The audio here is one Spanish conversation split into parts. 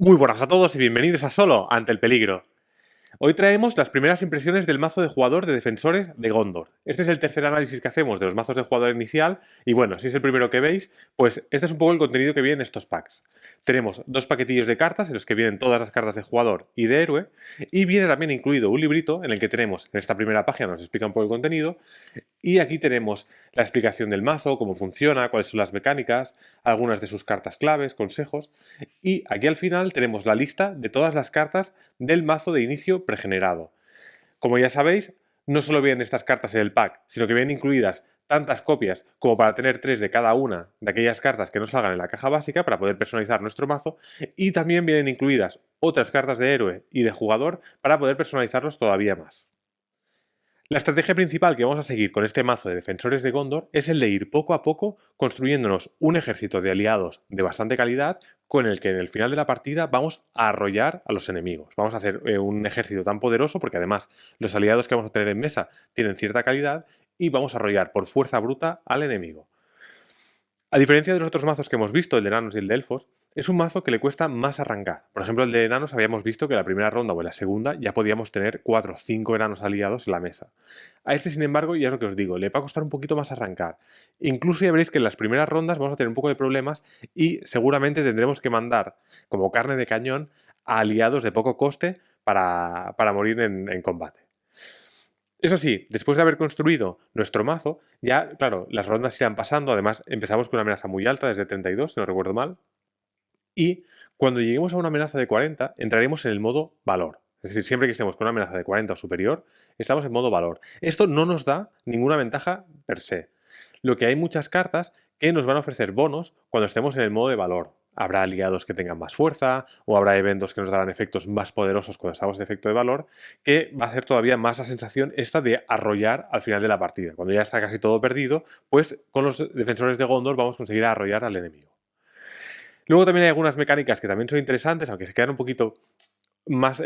Muy buenas a todos y bienvenidos a Solo ante el peligro. Hoy traemos las primeras impresiones del mazo de jugador de defensores de Gondor. Este es el tercer análisis que hacemos de los mazos de jugador inicial y bueno, si es el primero que veis, pues este es un poco el contenido que viene en estos packs. Tenemos dos paquetillos de cartas en los que vienen todas las cartas de jugador y de héroe y viene también incluido un librito en el que tenemos, en esta primera página nos explica un poco el contenido y aquí tenemos la explicación del mazo, cómo funciona, cuáles son las mecánicas, algunas de sus cartas claves, consejos. Y aquí al final tenemos la lista de todas las cartas del mazo de inicio pregenerado. Como ya sabéis, no solo vienen estas cartas en el pack, sino que vienen incluidas tantas copias como para tener 3 de cada una de aquellas cartas que no salgan en la caja básica para poder personalizar nuestro mazo, y también vienen incluidas otras cartas de héroe y de jugador para poder personalizarlos todavía más. La estrategia principal que vamos a seguir con este mazo de defensores de Gondor es el de ir poco a poco construyéndonos un ejército de aliados de bastante calidad con el que en el final de la partida vamos a arrollar a los enemigos. Vamos a hacer un ejército tan poderoso porque además los aliados que vamos a tener en mesa tienen cierta calidad y vamos a arrollar por fuerza bruta al enemigo. A diferencia de los otros mazos que hemos visto, el de enanos y el de elfos, es un mazo que le cuesta más arrancar. Por ejemplo, el de enanos habíamos visto que en la primera ronda o en la segunda ya podíamos tener 4 o 5 enanos aliados en la mesa. A este, sin embargo, ya es lo que os digo, le va a costar un poquito más arrancar. Incluso ya veréis que en las primeras rondas vamos a tener un poco de problemas y seguramente tendremos que mandar como carne de cañón a aliados de poco coste para morir en combate. Eso sí, después de haber construido nuestro mazo, ya, claro, las rondas irán pasando, además empezamos con una amenaza muy alta, desde 32, si no recuerdo mal, y cuando lleguemos a una amenaza de 40, entraremos en el modo valor. Es decir, siempre que estemos con una amenaza de 40 o superior, estamos en modo valor. Esto no nos da ninguna ventaja per se. Lo que hay muchas cartas que nos van a ofrecer bonos cuando estemos en el modo de valor. Habrá aliados que tengan más fuerza o habrá eventos que nos darán efectos más poderosos cuando estamos en efecto de valor, que va a hacer todavía más la sensación esta de arrollar al final de la partida. Cuando ya está casi todo perdido, pues con los defensores de Gondor vamos a conseguir arrollar al enemigo. Luego también hay algunas mecánicas que también son interesantes, aunque se quedan un poquito más,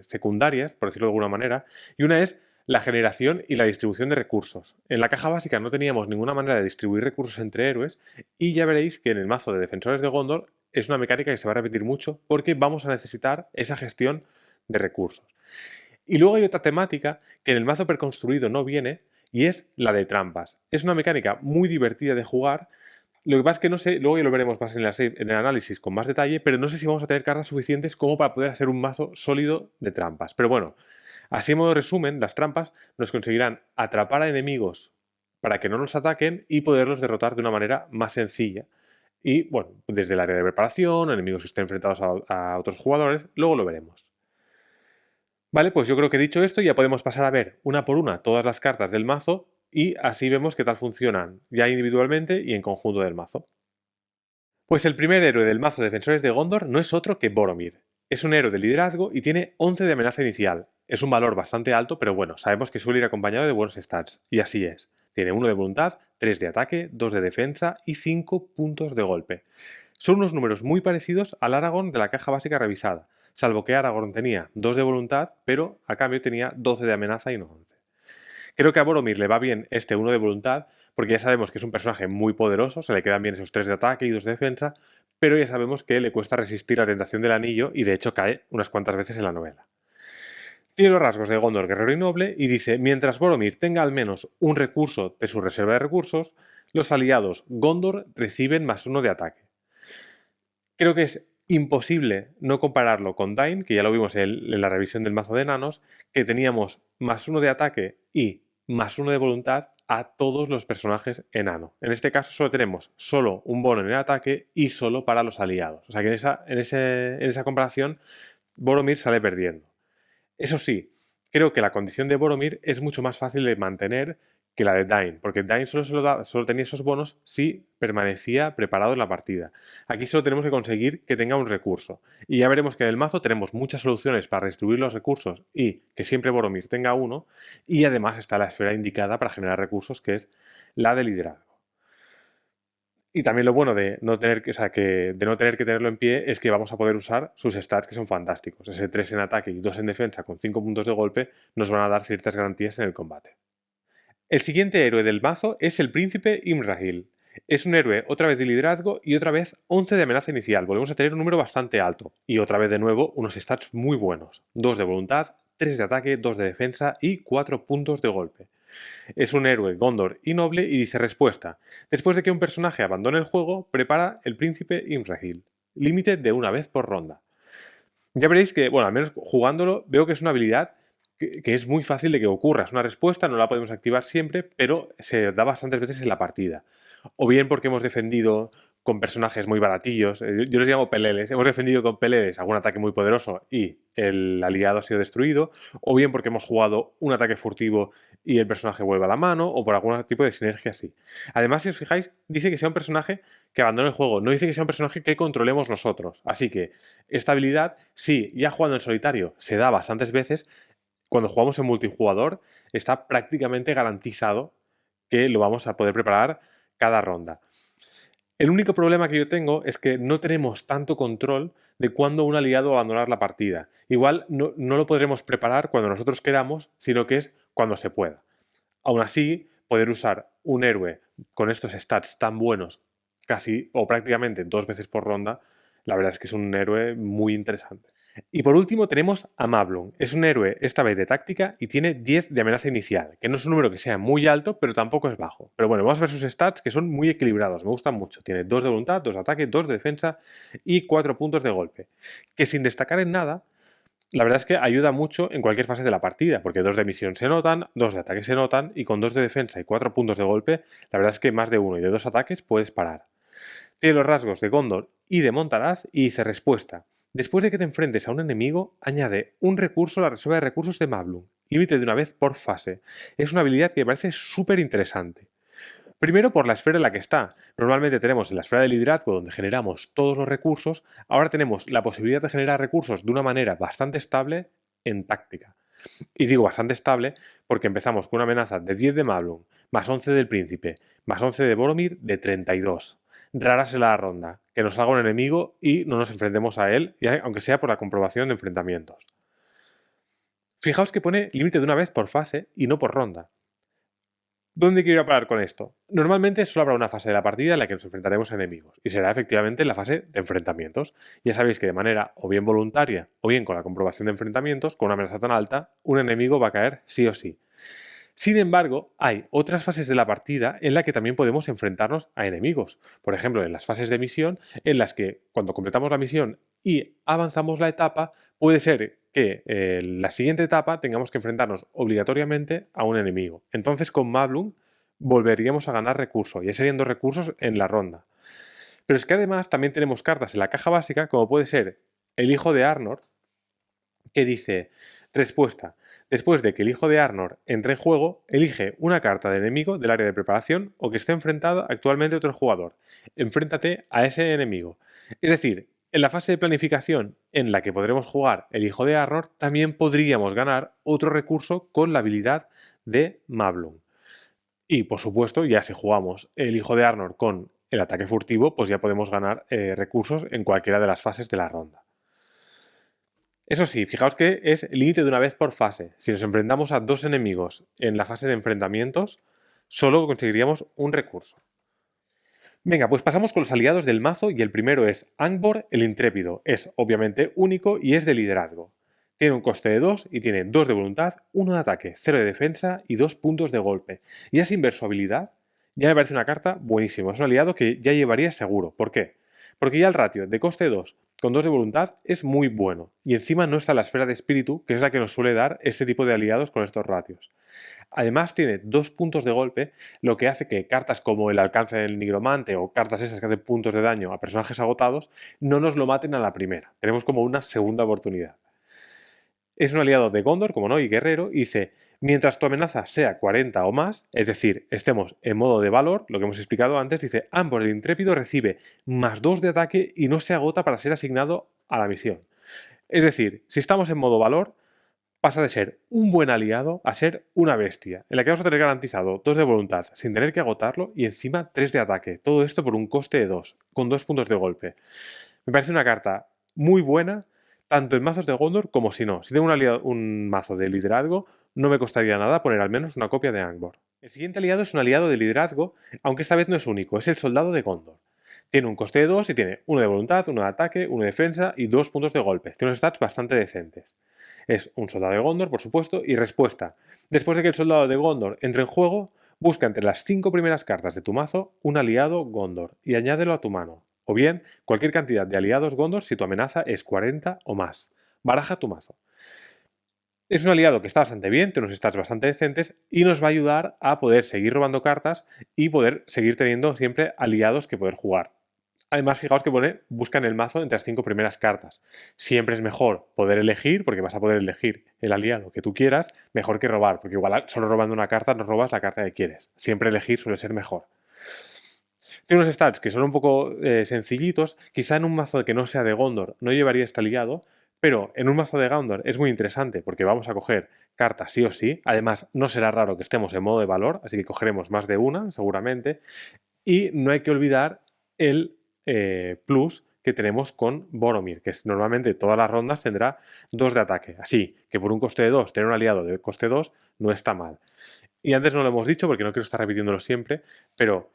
secundarias, por decirlo de alguna manera, y una es la generación y la distribución de recursos. En la caja básica no teníamos ninguna manera de distribuir recursos entre héroes y ya veréis que en el mazo de Defensores de Gondor es una mecánica que se va a repetir mucho porque vamos a necesitar esa gestión de recursos. Y luego hay otra temática que en el mazo preconstruido no viene y es la de trampas. Es una mecánica muy divertida de jugar. Lo que pasa es que no sé, luego ya lo veremos más en el análisis con más detalle, pero no sé si vamos a tener cartas suficientes como para poder hacer un mazo sólido de trampas. Pero bueno, así en modo resumen, las trampas nos conseguirán atrapar a enemigos para que no nos ataquen y poderlos derrotar de una manera más sencilla. Y bueno, desde el área de preparación, enemigos que estén enfrentados a otros jugadores, luego lo veremos. Vale, pues yo creo que dicho esto ya podemos pasar a ver una por una todas las cartas del mazo y así vemos qué tal funcionan ya individualmente y en conjunto del mazo. Pues el primer héroe del mazo de Defensores de Gondor no es otro que Boromir. Es un héroe de liderazgo y tiene 11 de amenaza inicial. Es un valor bastante alto, pero bueno, sabemos que suele ir acompañado de buenos stats, y así es. Tiene 1 de voluntad, 3 de ataque, 2 de defensa y 5 puntos de golpe. Son unos números muy parecidos al Aragorn de la caja básica revisada, salvo que Aragorn tenía 2 de voluntad, pero a cambio tenía 12 de amenaza y no 11. Creo que a Boromir le va bien este 1 de voluntad, porque ya sabemos que es un personaje muy poderoso, se le quedan bien esos 3 de ataque y 2 de defensa, pero ya sabemos que le cuesta resistir la tentación del anillo y de hecho cae unas cuantas veces en la novela. Tiene los rasgos de Gondor guerrero y noble y dice, mientras Boromir tenga al menos un recurso de su reserva de recursos, los aliados Gondor reciben +1 de ataque. Creo que es imposible no compararlo con Dain, que ya lo vimos en la revisión del mazo de enanos, que teníamos +1 de ataque y +1 de voluntad a todos los personajes enano. En este caso solo tenemos solo un bono en el ataque y solo para los aliados. O sea que en esa comparación Boromir sale perdiendo. Eso sí, creo que la condición de Boromir es mucho más fácil de mantener que la de Dain, porque Dain solo tenía esos bonos si permanecía preparado en la partida. Aquí solo tenemos que conseguir que tenga un recurso. Y ya veremos que en el mazo tenemos muchas soluciones para redistribuir los recursos y que siempre Boromir tenga uno. Y además está la esfera indicada para generar recursos, que es la de liderazgo. Y también lo bueno de no tener que, o sea, de no tener que tenerlo en pie es que vamos a poder usar sus stats que son fantásticos. Ese 3 en ataque y 2 en defensa con 5 puntos de golpe nos van a dar ciertas garantías en el combate. El siguiente héroe del mazo es el príncipe Imrahil. Es un héroe otra vez de liderazgo y otra vez 11 de amenaza inicial. Volvemos a tener un número bastante alto. Y otra vez de nuevo unos stats muy buenos. 2 de voluntad, 3 de ataque, 2 de defensa y 4 puntos de golpe. Es un héroe Gondor y noble y dice respuesta. Después de que un personaje abandone el juego, prepara el príncipe Imrahil. Límite de una vez por ronda. Ya veréis que, bueno, al menos jugándolo, veo que es una habilidad que es muy fácil de que ocurra. Es una respuesta, no la podemos activar siempre, pero se da bastantes veces en la partida. O bien porque hemos defendido con personajes muy baratillos, yo les llamo peleles, hemos defendido con peleles algún ataque muy poderoso y el aliado ha sido destruido, o bien porque hemos jugado un ataque furtivo y el personaje vuelve a la mano, o por algún tipo de sinergia así. Además, si os fijáis, dice que sea un personaje que abandone el juego, no dice que sea un personaje que controlemos nosotros. Así que esta habilidad, sí, ya jugando en solitario se da bastantes veces, cuando jugamos en multijugador está prácticamente garantizado que lo vamos a poder preparar cada ronda. El único problema que yo tengo es que no tenemos tanto control de cuándo un aliado va a abandonar la partida. Igual no lo podremos preparar cuando nosotros queramos, sino que es cuando se pueda. Aún así, poder usar un héroe con estos stats tan buenos, casi o prácticamente 2 veces por ronda, la verdad es que es un héroe muy interesante. Y por último tenemos a Mablung. Es un héroe esta vez de táctica y tiene 10 de amenaza inicial, que no es un número que sea muy alto, pero tampoco es bajo. Pero bueno, vamos a ver sus stats que son muy equilibrados, me gustan mucho. Tiene 2 de voluntad, 2 de ataque, 2 de defensa y 4 puntos de golpe. Que sin destacar en nada, la verdad es que ayuda mucho en cualquier fase de la partida, porque 2 de misión se notan, 2 de ataque se notan, y con 2 de defensa y 4 puntos de golpe, la verdad es que más de uno y de 2 ataques puedes parar. Tiene los rasgos de Gondor y de Montaraz y dice respuesta. Después de que te enfrentes a un enemigo, añade un recurso a la reserva de recursos de Mablung. Límite de una vez por fase. Es una habilidad que me parece súper interesante. Primero por la esfera en la que está. Normalmente tenemos en la esfera de liderazgo donde generamos todos los recursos, ahora tenemos la posibilidad de generar recursos de una manera bastante estable en táctica. Y digo bastante estable porque empezamos con una amenaza de 10 de Mablung, más 11 del príncipe, más 11 de Boromir, de 32. Rara será la ronda, que nos salga un enemigo y no nos enfrentemos a él, aunque sea por la comprobación de enfrentamientos. Fijaos que pone límite de una vez por fase y no por ronda. ¿Dónde quiero ir a parar con esto? Normalmente solo habrá una fase de la partida en la que nos enfrentaremos a enemigos, y será efectivamente la fase de enfrentamientos. Ya sabéis que de manera o bien voluntaria o bien con la comprobación de enfrentamientos, con una amenaza tan alta, un enemigo va a caer sí o sí. Sin embargo, hay otras fases de la partida en las que también podemos enfrentarnos a enemigos. Por ejemplo, en las fases de misión, en las que cuando completamos la misión y avanzamos la etapa, puede ser que en la siguiente etapa tengamos que enfrentarnos obligatoriamente a un enemigo. Entonces con Mablung volveríamos a ganar recursos, ya serían 2 recursos en la ronda. Pero es que además también tenemos cartas en la caja básica, como puede ser el hijo de Arnor, que dice, respuesta, después de que el hijo de Arnor entre en juego, elige una carta de enemigo del área de preparación o que esté enfrentado actualmente a otro jugador. Enfréntate a ese enemigo. Es decir, en la fase de planificación en la que podremos jugar el hijo de Arnor, también podríamos ganar otro recurso con la habilidad de Mablung. Y por supuesto, ya si jugamos el hijo de Arnor con el ataque furtivo, pues ya podemos ganar recursos en cualquiera de las fases de la ronda. Eso sí, fijaos que es límite de una vez por fase. Si nos enfrentamos a 2 enemigos en la fase de enfrentamientos, solo conseguiríamos un recurso. Venga, pues pasamos con los aliados del mazo y el primero es Angbor el Intrépido. Es obviamente único y es de liderazgo. Tiene un coste de 2 y tiene 2 de voluntad, 1 de ataque, 0 de defensa y 2 puntos de golpe. Y ya sin ver su habilidad, ya me parece una carta buenísima. Es un aliado que ya llevaría seguro. ¿Por qué? Porque ya el ratio de coste 2 con 2 de voluntad es muy bueno. Y encima no está la esfera de espíritu, que es la que nos suele dar este tipo de aliados con estos ratios. Además tiene 2 puntos de golpe, lo que hace que cartas como el alcance del nigromante o cartas esas que hacen puntos de daño a personajes agotados no nos lo maten a la primera. Tenemos como una segunda oportunidad. Es un aliado de Gondor, como no, y guerrero, y dice, mientras tu amenaza sea 40 o más, es decir, estemos en modo de valor, lo que hemos explicado antes, dice, Ambor el Intrépido recibe más 2 de ataque y no se agota para ser asignado a la misión. Es decir, si estamos en modo valor, pasa de ser un buen aliado a ser una bestia, en la que vamos a tener garantizado 2 de voluntad sin tener que agotarlo y encima 3 de ataque. Todo esto por un coste de 2, con 2 puntos de golpe. Me parece una carta muy buena, tanto en mazos de Gondor como si no. Si tengo un mazo de liderazgo, no me costaría nada poner al menos una copia de Angbor. El siguiente aliado es un aliado de liderazgo, aunque esta vez no es único, es el soldado de Gondor. Tiene un coste de 2 y tiene 1 de voluntad, 1 de ataque, 1 de defensa y 2 puntos de golpe. Tiene unos stats bastante decentes. Es un soldado de Gondor, por supuesto, y respuesta. Después de que el soldado de Gondor entre en juego, busca entre las 5 primeras cartas de tu mazo un aliado Gondor y añádelo a tu mano. O bien, cualquier cantidad de aliados Gondor si tu amenaza es 40 o más. Baraja tu mazo. Es un aliado que está bastante bien, tiene unos stats bastante decentes y nos va a ayudar a poder seguir robando cartas y poder seguir teniendo siempre aliados que poder jugar. Además, fijaos que pone busca en el mazo entre las 5 primeras cartas. Siempre es mejor poder elegir, porque vas a poder elegir el aliado que tú quieras, mejor que robar, porque igual solo robando una carta no robas la carta que quieres. Siempre elegir suele ser mejor. Tiene unos stats que son un poco sencillitos. Quizá en un mazo que no sea de Gondor no llevaría este aliado, pero en un mazo de Gondor es muy interesante porque vamos a coger cartas sí o sí. Además, no será raro que estemos en modo de valor, así que cogeremos más de una seguramente. Y no hay que olvidar el plus que tenemos con Boromir, que es, normalmente todas las rondas tendrá 2 de ataque. Así que por un coste de 2, tener un aliado de coste 2 no está mal. Y antes no lo hemos dicho porque no quiero estar repitiéndolo siempre, pero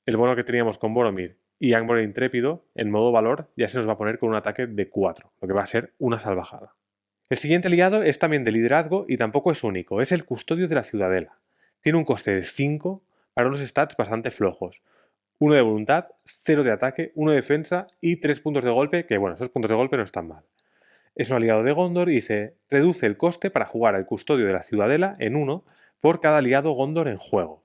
el bono que teníamos con Boromir y Angbor Intrépido, en modo valor, ya se nos va a poner con un ataque de 4, lo que va a ser una salvajada. El siguiente aliado es también de liderazgo y tampoco es único, es el Custodio de la Ciudadela. Tiene un coste de 5 para unos stats bastante flojos. 1 de voluntad, 0 de ataque, 1 de defensa y 3 puntos de golpe, que bueno, esos puntos de golpe no están mal. Es un aliado de Gondor y dice, reduce el coste para jugar al Custodio de la Ciudadela en 1 por cada aliado Gondor en juego.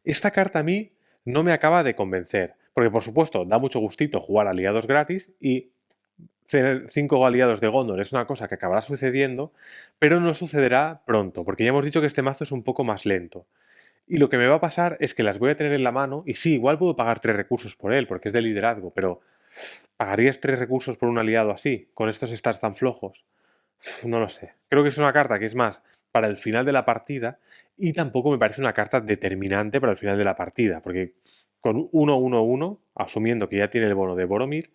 Esta carta a mí no me acaba de convencer, porque por supuesto da mucho gustito jugar aliados gratis y tener 5 aliados de Gondor es una cosa que acabará sucediendo, pero no sucederá pronto, porque ya hemos dicho que este mazo es un poco más lento. Y lo que me va a pasar es que las voy a tener en la mano y sí, igual puedo pagar 3 recursos por él, porque es de liderazgo, pero ¿pagarías 3 recursos por un aliado así, con estos stats tan flojos? No lo sé. Creo que es una carta que es más para el final de la partida y tampoco me parece una carta determinante para el final de la partida, porque con 1-1-1, asumiendo que ya tiene el bono de Boromir,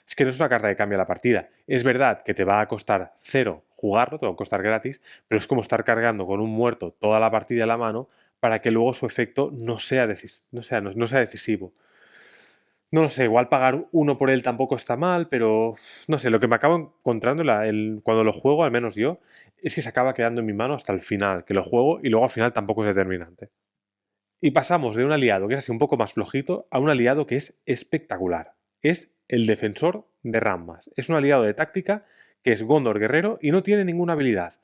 es que no es una carta que cambia la partida. Es verdad que te va a costar 0 jugarlo, te va a costar gratis, pero es como estar cargando con un muerto toda la partida en la mano para que luego su efecto no sea decisivo. No lo sé, igual pagar 1 por él tampoco está mal, pero no sé, lo que me acabo encontrando cuando lo juego, al menos yo, es que se acaba quedando en mi mano hasta el final, que lo juego y luego al final tampoco es determinante. Y pasamos de un aliado que es así un poco más flojito a un aliado que es espectacular. Es el defensor de Rammas. Es un aliado de táctica que es Gondor guerrero y no tiene ninguna habilidad,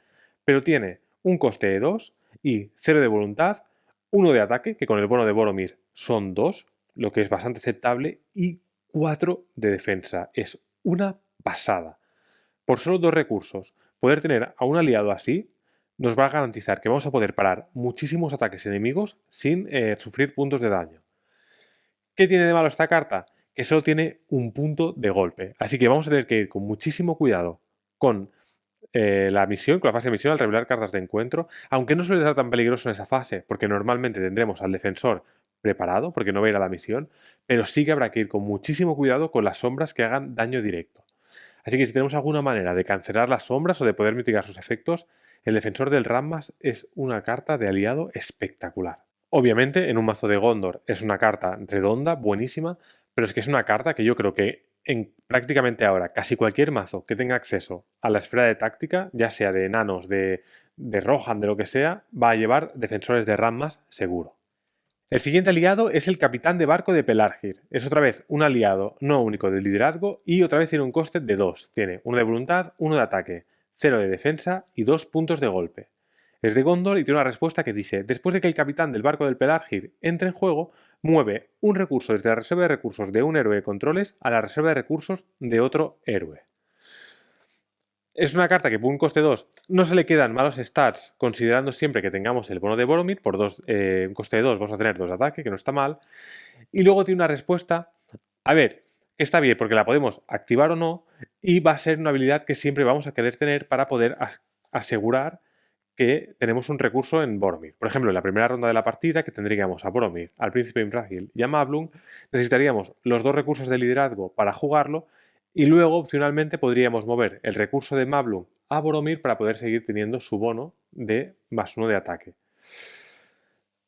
pero tiene un coste de 2 y 0 de voluntad, 1 de ataque, que con el bono de Boromir son 2, lo que es bastante aceptable, y 4 de defensa. Es una pasada. Por solo 2 recursos, poder tener a un aliado así nos va a garantizar que vamos a poder parar muchísimos ataques enemigos sin sufrir puntos de daño. ¿Qué tiene de malo esta carta? Que solo tiene un punto de golpe. Así que vamos a tener que ir con muchísimo cuidado con la misión, con la fase de misión, al revelar cartas de encuentro, aunque no suele ser tan peligroso en esa fase, porque normalmente tendremos al defensor preparado, porque no va a ir a la misión, pero sí que habrá que ir con muchísimo cuidado con las sombras que hagan daño directo. Así que si tenemos alguna manera de cancelar las sombras o de poder mitigar sus efectos, el defensor del Rammas es una carta de aliado espectacular. Obviamente, en un mazo de Gondor es una carta redonda, buenísima, pero es que es una carta que yo creo que en prácticamente ahora casi cualquier mazo que tenga acceso a la esfera de táctica, ya sea de enanos, de Rohan, de lo que sea, va a llevar defensores de Rammas seguro. El siguiente aliado es el capitán de barco de Pelargir. Es otra vez un aliado no único de liderazgo y otra vez tiene un coste de 2. Tiene 1 de voluntad, 1 de ataque, 0 de defensa y 2 puntos de golpe. Es de Gondor y tiene una respuesta que dice: después de que el capitán del barco del Pelargir entre en juego, mueve un recurso desde la reserva de recursos de un héroe de controles a la reserva de recursos de otro héroe. Es una carta que por un coste 2 no se le quedan malos stats, considerando siempre que tengamos el bono de Boromir. Por un coste de 2 vamos a tener 2 de ataque, que no está mal. Y luego tiene una respuesta, a ver, que está bien porque la podemos activar o no, y va a ser una habilidad que siempre vamos a querer tener para poder asegurar que tenemos un recurso en Boromir. Por ejemplo, en la primera ronda de la partida, que tendríamos a Boromir, al Príncipe Imrahil y a Mablung, necesitaríamos los 2 recursos de liderazgo para jugarlo Y luego, opcionalmente, podríamos mover el recurso de Mablung a Boromir para poder seguir teniendo su bono de +1 de ataque.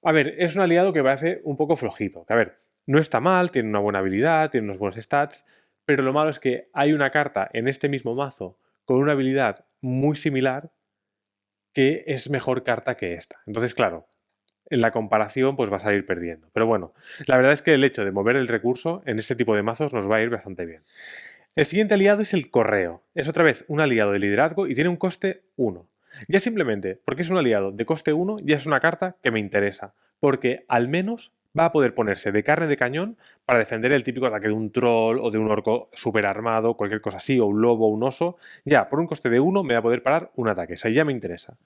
A ver, es un aliado que parece un poco flojito. Que, a ver, no está mal, tiene una buena habilidad, tiene unos buenos stats, pero lo malo es que hay una carta en este mismo mazo con una habilidad muy similar que es mejor carta que esta. Entonces, claro, en la comparación pues va a salir perdiendo. Pero bueno, la verdad es que el hecho de mover el recurso en este tipo de mazos nos va a ir bastante bien. El siguiente aliado es el correo. Es otra vez un aliado de liderazgo y tiene un coste 1. Ya simplemente porque es un aliado de coste 1 ya es una carta que me interesa, porque al menos va a poder ponerse de carne de cañón para defender el típico ataque de un troll o de un orco super armado, cualquier cosa así, o un lobo o un oso. Ya, por un coste de 1 me va a poder parar un ataque, o sea, ya me interesa.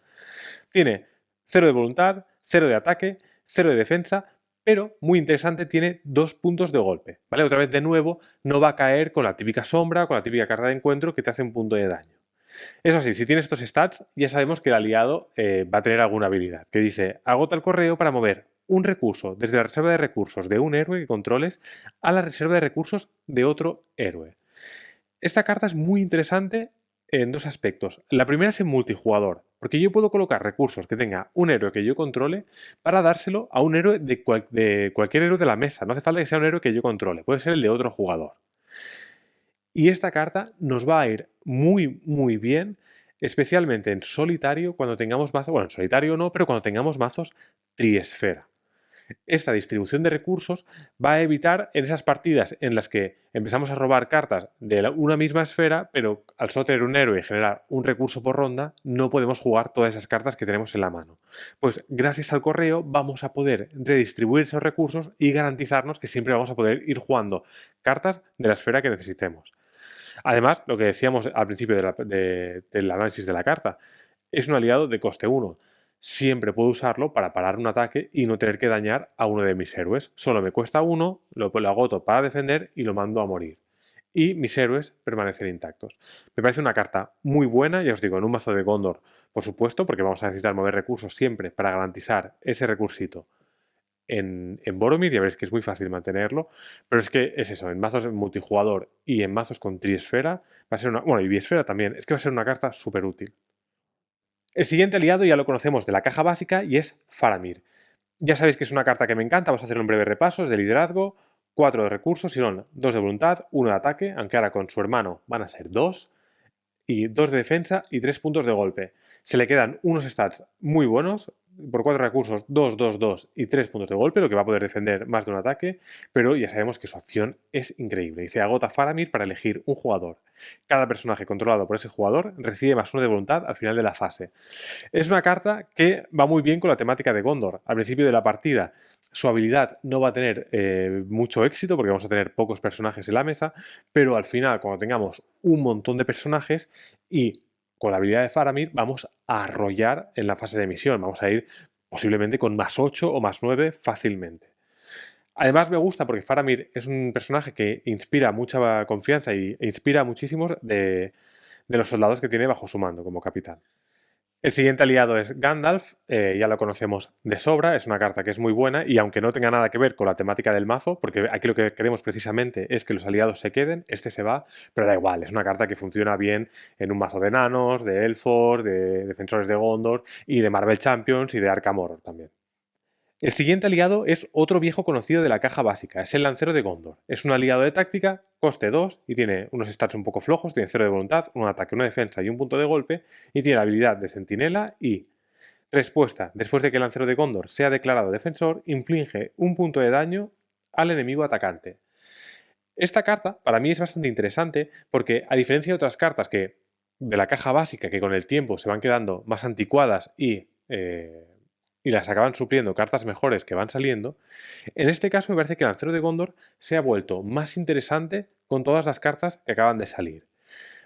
Tiene 0 de voluntad, 0 de ataque, 0 de defensa, pero muy interesante, tiene 2 puntos de golpe, ¿vale? Otra vez de nuevo, no va a caer con la típica sombra, con la típica carta de encuentro que te hace un punto de daño. Eso sí, si tiene estos stats, ya sabemos que el aliado va a tener alguna habilidad, que dice, agota el correo para mover un recurso desde la reserva de recursos de un héroe que controles a la reserva de recursos de otro héroe. Esta carta es muy interesante en dos aspectos. La primera es en multijugador, porque yo puedo colocar recursos que tenga un héroe que yo controle para dárselo a un héroe de cualquier héroe de la mesa. No hace falta que sea un héroe que yo controle, puede ser el de otro jugador. Y esta carta nos va a ir muy bien, especialmente en solitario, cuando tengamos mazos, bueno, en solitario no, pero cuando tengamos mazos triesfera. Esta distribución de recursos va a evitar en esas partidas en las que empezamos a robar cartas de una misma esfera, pero al solo tener un héroe y generar un recurso por ronda, no podemos jugar todas esas cartas que tenemos en la mano. Pues gracias al correo vamos a poder redistribuir esos recursos y garantizarnos que siempre vamos a poder ir jugando cartas de la esfera que necesitemos. Además, lo que decíamos al principio del análisis de la carta, es un aliado de coste 1. Siempre puedo usarlo para parar un ataque y no tener que dañar a uno de mis héroes. Solo me cuesta 1, lo agoto para defender y lo mando a morir. Y mis héroes permanecen intactos. Me parece una carta muy buena, ya os digo, en un mazo de Gondor, por supuesto, porque vamos a necesitar mover recursos siempre para garantizar ese recursito en Boromir, ya veréis que es muy fácil mantenerlo, pero es que es eso, en mazos multijugador y en mazos con triesfera, va a ser una, bueno, y biesfera también, es que va a ser una carta súper útil. El siguiente aliado ya lo conocemos de la caja básica y es Faramir. Ya sabéis que es una carta que me encanta, vamos a hacer un breve repaso, es de liderazgo, 4 de recursos y son 2 de voluntad, 1 de ataque, aunque ahora con su hermano van a ser 2, y 2 de defensa y 3 puntos de golpe. Se le quedan unos stats muy buenos, por 4 recursos, 2, 2, 2 y 3 puntos de golpe, lo que va a poder defender más de un ataque, pero ya sabemos que su acción es increíble. Dice, agota Faramir para elegir un jugador. Cada personaje controlado por ese jugador recibe +1 de voluntad al final de la fase. Es una carta que va muy bien con la temática de Gondor. Al principio de la partida, su habilidad no va a tener mucho éxito porque vamos a tener pocos personajes en la mesa, pero al final, cuando tengamos un montón de personajes y con la habilidad de Faramir, vamos a arrollar en la fase de misión. Vamos a ir posiblemente con +8 o +9 fácilmente. Además me gusta porque Faramir es un personaje que inspira mucha confianza e inspira muchísimos de los soldados que tiene bajo su mando como capitán. El siguiente aliado es Gandalf, ya lo conocemos de sobra, es una carta que es muy buena y aunque no tenga nada que ver con la temática del mazo, porque aquí lo que queremos precisamente es que los aliados se queden, este se va, pero da igual, es una carta que funciona bien en un mazo de enanos, de elfos, de defensores de Gondor y de Marvel Champions y de Arkham Horror también. El siguiente aliado es otro viejo conocido de la caja básica, es el Lancero de Gondor. Es un aliado de táctica, coste 2 y tiene unos stats un poco flojos, tiene 0 de voluntad, un ataque, una defensa y un punto de golpe y tiene la habilidad de centinela y respuesta. Después de que el Lancero de Gondor sea declarado defensor, inflige un punto de daño al enemigo atacante. Esta carta para mí es bastante interesante porque a diferencia de otras cartas que de la caja básica que con el tiempo se van quedando más anticuadas y las acaban supliendo cartas mejores que van saliendo, en este caso me parece que el Lancero de Gondor se ha vuelto más interesante con todas las cartas que acaban de salir.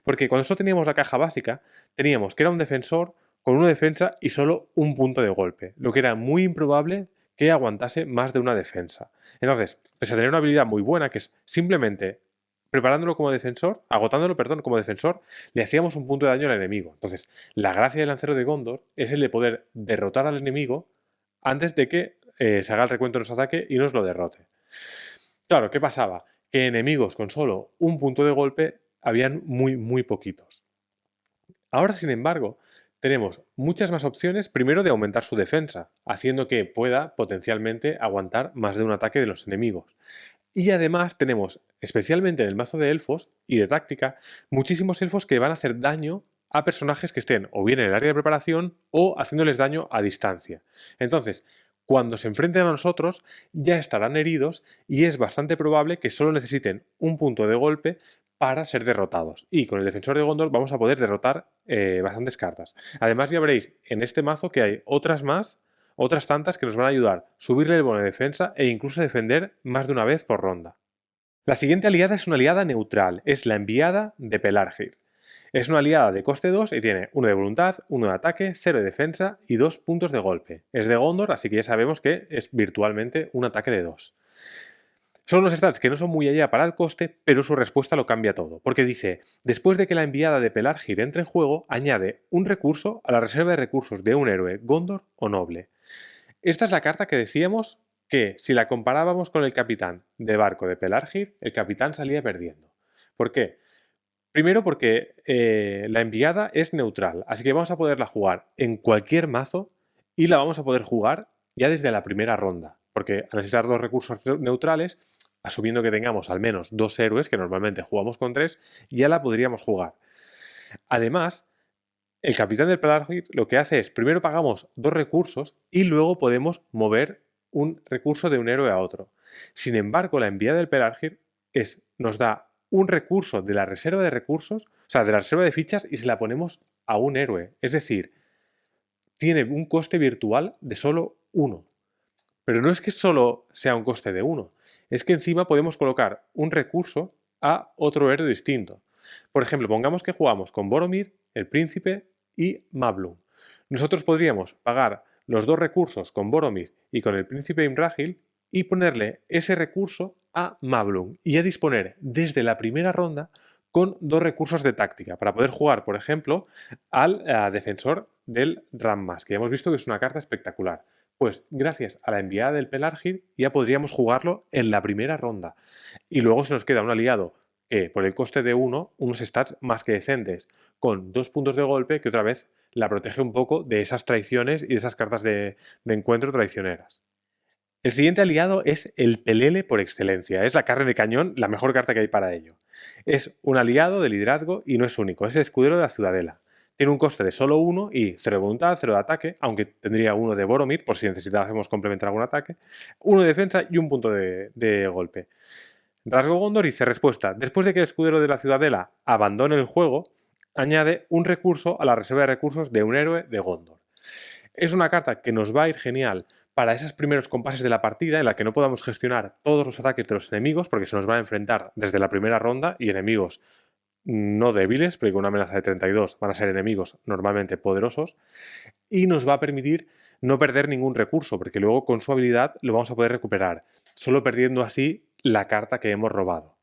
Porque cuando solo teníamos la caja básica, teníamos que era un defensor con una defensa y solo un punto de golpe, lo que era muy improbable que aguantase más de una defensa. Entonces, pese a tener una habilidad muy buena, que es simplemente preparándolo como defensor, agotándolo, perdón, como defensor, le hacíamos un punto de daño al enemigo. Entonces, la gracia del Lancero de Gondor es el de poder derrotar al enemigo antes de que se haga el recuento de nuestro ataque y nos lo derrote. Claro, ¿qué pasaba? Que enemigos con solo un punto de golpe habían muy poquitos. Ahora, sin embargo, tenemos muchas más opciones, primero de aumentar su defensa, haciendo que pueda potencialmente aguantar más de un ataque de los enemigos. Y además tenemos, especialmente en el mazo de elfos y de táctica, muchísimos elfos que van a hacer daño a personajes que estén o bien en el área de preparación o haciéndoles daño a distancia. Entonces, cuando se enfrenten a nosotros, ya estarán heridos y es bastante probable que solo necesiten un punto de golpe para ser derrotados. Y con el defensor de Gondor vamos a poder derrotar bastantes cartas. Además, ya veréis en este mazo que hay otras tantas que nos van a ayudar a subirle el bono de defensa e incluso defender más de una vez por ronda. La siguiente aliada es una aliada neutral, es la enviada de Pelargir. Es una aliada de coste 2 y tiene 1 de voluntad, 1 de ataque, 0 de defensa y 2 puntos de golpe. Es de Gondor, así que ya sabemos que es virtualmente un ataque de 2. Son unos stats que no son muy allá para el coste, pero su respuesta lo cambia todo, porque dice, después de que la enviada de Pelargir entre en juego, añade un recurso a la reserva de recursos de un héroe, Gondor o noble. Esta es la carta que decíamos que, si la comparábamos con el capitán de barco de Pelargir, el capitán salía perdiendo. ¿Por qué? Primero porque la enviada es neutral, así que vamos a poderla jugar en cualquier mazo y la vamos a poder jugar ya desde la primera ronda, porque al necesitar 2 recursos neutrales, asumiendo que tengamos al menos 2 héroes, que normalmente jugamos con 3, ya la podríamos jugar. Además, el capitán del Pelargir lo que hace es, primero pagamos 2 recursos y luego podemos mover un recurso de un héroe a otro. Sin embargo, la enviada del Pelargir nos da un recurso de la reserva de recursos, o sea, de la reserva de fichas, y se la ponemos a un héroe. Es decir, tiene un coste virtual de solo 1. Pero no es que solo sea un coste de 1, es que encima podemos colocar un recurso a otro héroe distinto. Por ejemplo, pongamos que jugamos con Boromir, el príncipe y Mablung. Nosotros podríamos pagar los 2 recursos con Boromir y con el príncipe Imrahil y ponerle ese recurso a Mablung y a disponer desde la primera ronda con 2 recursos de táctica para poder jugar, por ejemplo, al defensor del Rammas, que ya hemos visto que es una carta espectacular. Pues gracias a la enviada del Pelargir ya podríamos jugarlo en la primera ronda. Y luego se nos queda un aliado que por el coste de 1, unos stats más que decentes, con 2 puntos de golpe que otra vez la protege un poco de esas traiciones y de esas cartas de encuentro traicioneras. El siguiente aliado es el Pelele por excelencia, es la carne de cañón, la mejor carta que hay para ello. Es un aliado de liderazgo y no es único, es el escudero de la Ciudadela. Tiene un coste de solo 1 y 0 de voluntad, 0 de ataque, aunque tendría 1 de Boromir por si necesitásemos complementar algún ataque, 1 de defensa y un punto de golpe. Rasgo Gondor dice respuesta, después de que el escudero de la Ciudadela abandone el juego, añade un recurso a la reserva de recursos de un héroe de Gondor. Es una carta que nos va a ir genial para esos primeros compases de la partida en la que no podamos gestionar todos los ataques de los enemigos porque se nos va a enfrentar desde la primera ronda y enemigos no débiles, porque con una amenaza de 32 van a ser enemigos normalmente poderosos, y nos va a permitir no perder ningún recurso, porque luego con su habilidad lo vamos a poder recuperar, solo perdiendo así la carta que hemos robado.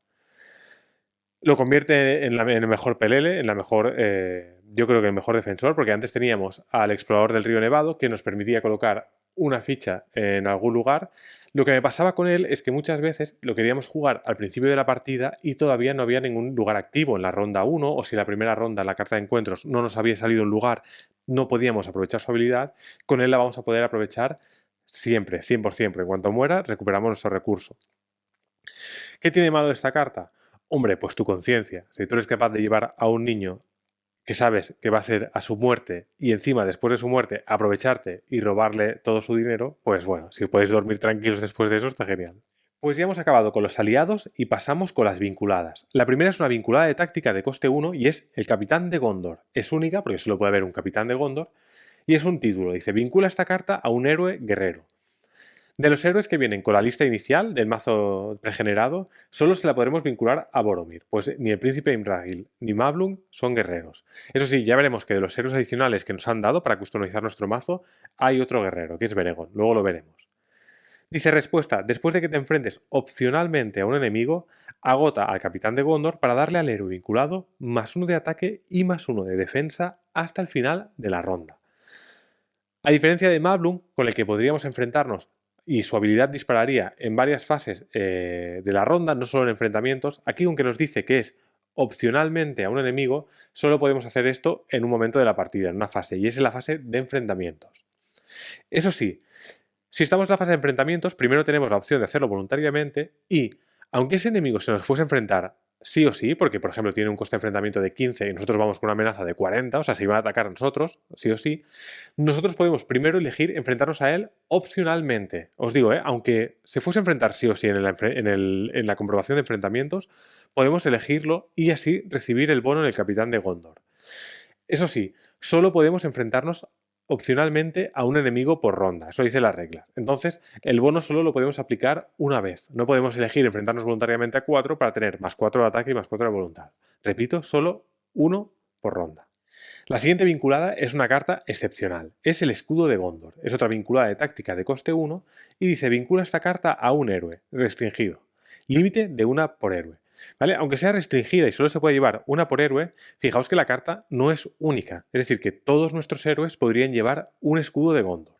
Lo convierte en el mejor pelele, en la mejor, yo creo que el mejor defensor, porque antes teníamos al explorador del río Nevado que nos permitía colocar una ficha en algún lugar. Lo que me pasaba con él es que muchas veces lo queríamos jugar al principio de la partida y todavía no había ningún lugar activo en la ronda 1, o si la primera ronda en la carta de encuentros no nos había salido un lugar, no podíamos aprovechar su habilidad. Con él la vamos a poder aprovechar siempre, 100%. En cuanto muera, recuperamos nuestro recurso. ¿Qué tiene de malo esta carta? Hombre, pues tu conciencia. Si tú eres capaz de llevar a un niño que sabes que va a ser a su muerte y encima después de su muerte aprovecharte y robarle todo su dinero, pues bueno, si podéis dormir tranquilos después de eso está genial. Pues ya hemos acabado con los aliados y pasamos con las vinculadas. La primera es una vinculada de táctica de coste 1 y es el capitán de Gondor. Es única porque solo puede haber un capitán de Gondor y es un título. Dice, vincula esta carta a un héroe guerrero. De los héroes que vienen con la lista inicial del mazo pregenerado, solo se la podremos vincular a Boromir, pues ni el príncipe Imrahil ni Mablung son guerreros. Eso sí, ya veremos que de los héroes adicionales que nos han dado para customizar nuestro mazo, hay otro guerrero, que es Beregón, luego lo veremos. Dice respuesta, después de que te enfrentes opcionalmente a un enemigo, agota al capitán de Gondor para darle al héroe vinculado +1 de ataque y +1 de defensa hasta el final de la ronda. A diferencia de Mablung, con el que podríamos enfrentarnos y su habilidad dispararía en varias fases de la ronda, no solo en enfrentamientos, aquí aunque nos dice que es opcionalmente a un enemigo, solo podemos hacer esto en un momento de la partida, en una fase, y es en la fase de enfrentamientos. Eso sí, si estamos en la fase de enfrentamientos, primero tenemos la opción de hacerlo voluntariamente y, aunque ese enemigo se nos fuese a enfrentar sí o sí, porque por ejemplo tiene un coste de enfrentamiento de 15 y nosotros vamos con una amenaza de 40, o sea, se iba a atacar a nosotros, sí o sí, nosotros podemos primero elegir enfrentarnos a él opcionalmente. Os digo, aunque se fuese a enfrentar sí o sí en la comprobación de enfrentamientos, podemos elegirlo y así recibir el bono del capitán de Gondor. Eso sí, solo podemos enfrentarnos opcionalmente a un enemigo por ronda, eso dice la regla. Entonces, el bono solo lo podemos aplicar una vez. No podemos elegir enfrentarnos voluntariamente a 4 para tener más 4 de ataque y más 4 de voluntad. Repito, solo uno por ronda. La siguiente vinculada es una carta excepcional. Es el escudo de Gondor. Es otra vinculada de táctica de coste 1 y dice vincula esta carta a un héroe, restringido. Límite de una por héroe. ¿Vale? Aunque sea restringida y solo se puede llevar una por héroe, fijaos que la carta no es única. Es decir, que todos nuestros héroes podrían llevar un escudo de Gondor.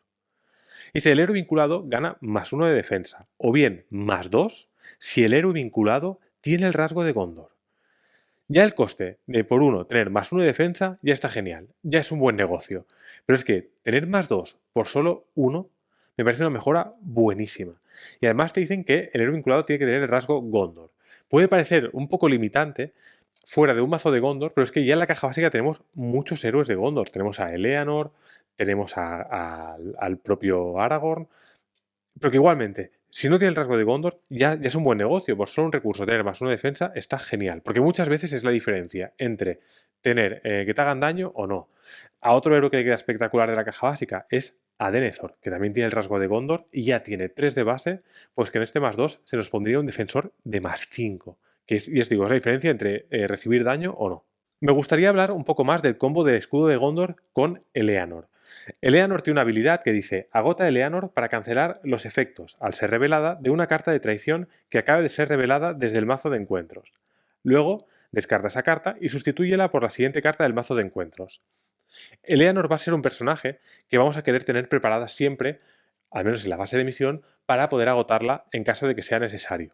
Dice, el héroe vinculado gana +1 de defensa, o bien +2 si el héroe vinculado tiene el rasgo de Gondor. Ya el coste de por uno tener +1 de defensa ya está genial, ya es un buen negocio. Pero es que tener +2 por solo uno me parece una mejora buenísima. Y además te dicen que el héroe vinculado tiene que tener el rasgo Gondor. Puede parecer un poco limitante fuera de un mazo de Gondor, pero es que ya en la caja básica tenemos muchos héroes de Gondor. Tenemos a Eleanor, tenemos al propio Aragorn, pero que igualmente, si no tiene el rasgo de Gondor, ya es un buen negocio. Por solo un recurso tener +1 de defensa está genial. Porque muchas veces es la diferencia entre tener que te hagan daño o no. A otro héroe que le queda espectacular de la caja básica es a Denethor, que también tiene el rasgo de Gondor y ya tiene 3 de base, pues que en este +2 se nos pondría un defensor de +5. Y os digo, es la diferencia entre recibir daño o no. Me gustaría hablar un poco más del combo de escudo de Gondor con Eleanor. Eleanor tiene una habilidad que dice agota Eleanor para cancelar los efectos, al ser revelada, de una carta de traición que acabe de ser revelada desde el mazo de encuentros. Luego, descarta esa carta y sustitúyela por la siguiente carta del mazo de encuentros. Eleanor va a ser un personaje que vamos a querer tener preparada siempre, al menos en la fase de misión, para poder agotarla en caso de que sea necesario.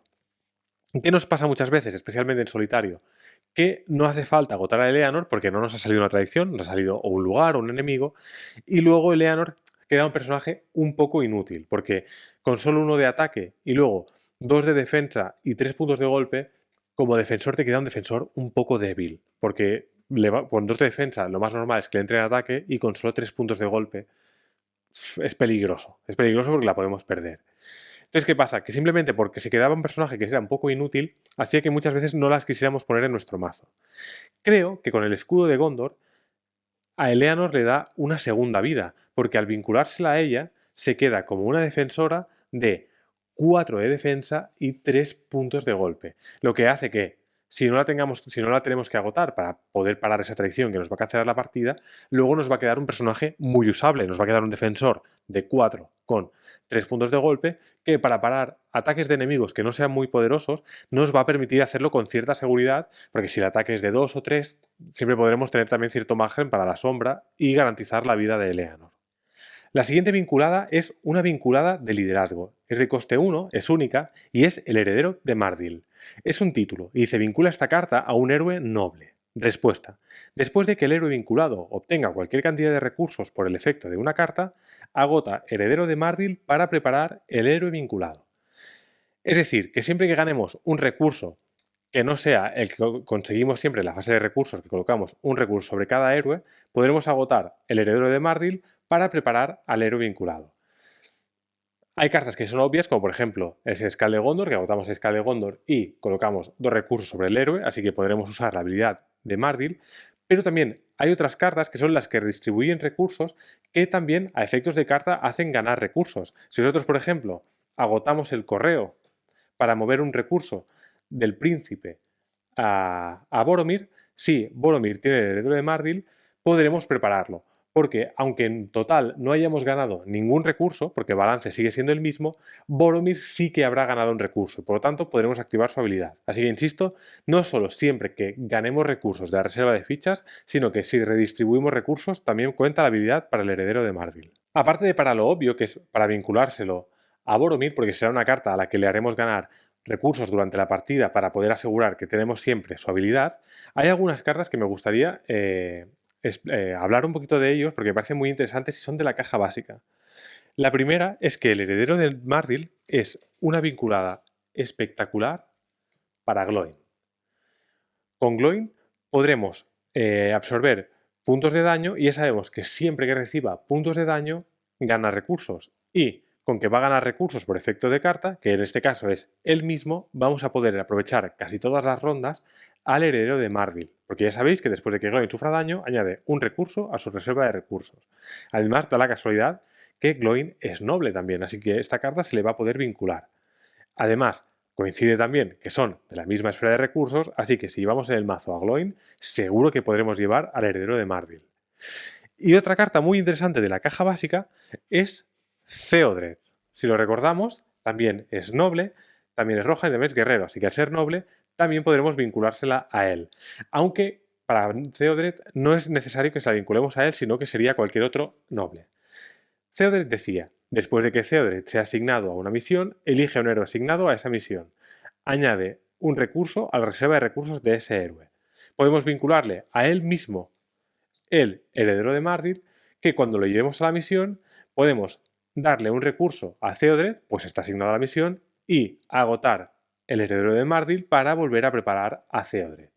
¿Qué nos pasa muchas veces, especialmente en solitario? Que no hace falta agotar a Eleanor porque no nos ha salido una traición, nos ha salido o un lugar o un enemigo, y luego Eleanor queda un personaje un poco inútil, porque con solo 1 de ataque y luego 2 de defensa y 3 puntos de golpe, como defensor te queda un defensor un poco débil, porque con 2 de defensa lo más normal es que le entre en ataque y con solo 3 puntos de golpe es peligroso porque la podemos perder. Entonces, ¿qué pasa? Que simplemente porque se quedaba un personaje que era un poco inútil, hacía que muchas veces no las quisiéramos poner en nuestro mazo. Creo que con el escudo de Gondor, a Eleanor le da una segunda vida, porque al vinculársela a ella, se queda como una defensora de 4 de defensa y 3 puntos de golpe. Lo que hace que, si no la tenemos que agotar para poder parar esa traición que nos va a cancelar la partida, luego nos va a quedar un personaje muy usable. Nos va a quedar un defensor de 4 con 3 puntos de golpe que para parar ataques de enemigos que no sean muy poderosos nos va a permitir hacerlo con cierta seguridad, porque si el ataque es de 2 o 3, siempre podremos tener también cierto margen para la sombra y garantizar la vida de Eleanor. La siguiente vinculada es una vinculada de liderazgo. Es de coste 1, es única y es el heredero de Mardil. Es un título y dice vincula esta carta a un héroe noble. Respuesta. Después de que el héroe vinculado obtenga cualquier cantidad de recursos por el efecto de una carta, agota heredero de Mardil para preparar el héroe vinculado. Es decir, que siempre que ganemos un recurso que no sea el que conseguimos siempre en la fase de recursos, que colocamos un recurso sobre cada héroe, podremos agotar el heredero de Mardil para preparar al héroe vinculado. Hay cartas que son obvias, como por ejemplo el Sescal de Gondor, que agotamos Sescal de Gondor y colocamos 2 recursos sobre el héroe, así que podremos usar la habilidad de Mardil, pero también hay otras cartas que son las que redistribuyen recursos que también a efectos de carta hacen ganar recursos. Si nosotros, por ejemplo, agotamos el correo para mover un recurso del príncipe a Boromir, si Boromir tiene el heredero de Mardil, podremos prepararlo. Porque aunque en total no hayamos ganado ningún recurso, porque balance sigue siendo el mismo, Boromir sí que habrá ganado un recurso y por lo tanto podremos activar su habilidad. Así que insisto, no solo siempre que ganemos recursos de la reserva de fichas, sino que si redistribuimos recursos también cuenta la habilidad para el heredero de Mardil. Aparte de para lo obvio, que es para vinculárselo a Boromir, porque será una carta a la que le haremos ganar recursos durante la partida para poder asegurar que tenemos siempre su habilidad, hay algunas cartas que me gustaría hablar un poquito de ellos porque me parecen muy interesantes y son de la caja básica. La primera es que el heredero del Mardil es una vinculada espectacular para Gloin. Con Gloin podremos absorber puntos de daño y ya sabemos que siempre que reciba puntos de daño gana recursos. Y con que va a ganar recursos por efecto de carta, que en este caso es él mismo, vamos a poder aprovechar casi todas las rondas al heredero de Mardil. Porque ya sabéis que después de que Gloin sufra daño, añade un recurso a su reserva de recursos. Además, da la casualidad que Gloin es noble también, así que esta carta se le va a poder vincular. Además, coincide también que son de la misma esfera de recursos, así que si llevamos en el mazo a Gloin, seguro que podremos llevar al heredero de Mardil. Y otra carta muy interesante de la caja básica es Theodred. Si lo recordamos, también es noble, también es roja y también es guerrero, así que al ser noble también podremos vinculársela a él. Aunque para Theodred no es necesario que se la vinculemos a él, sino que sería cualquier otro noble. Theodred decía, después de que Theodred sea asignado a una misión, elige a un héroe asignado a esa misión. Añade un recurso a la reserva de recursos de ese héroe. Podemos vincularle a él mismo, el heredero de Mardil, que cuando lo llevemos a la misión, podemos darle un recurso a Theodred, pues está asignado a la misión, y agotar el heredero de Mardil para volver a preparar a Theodred.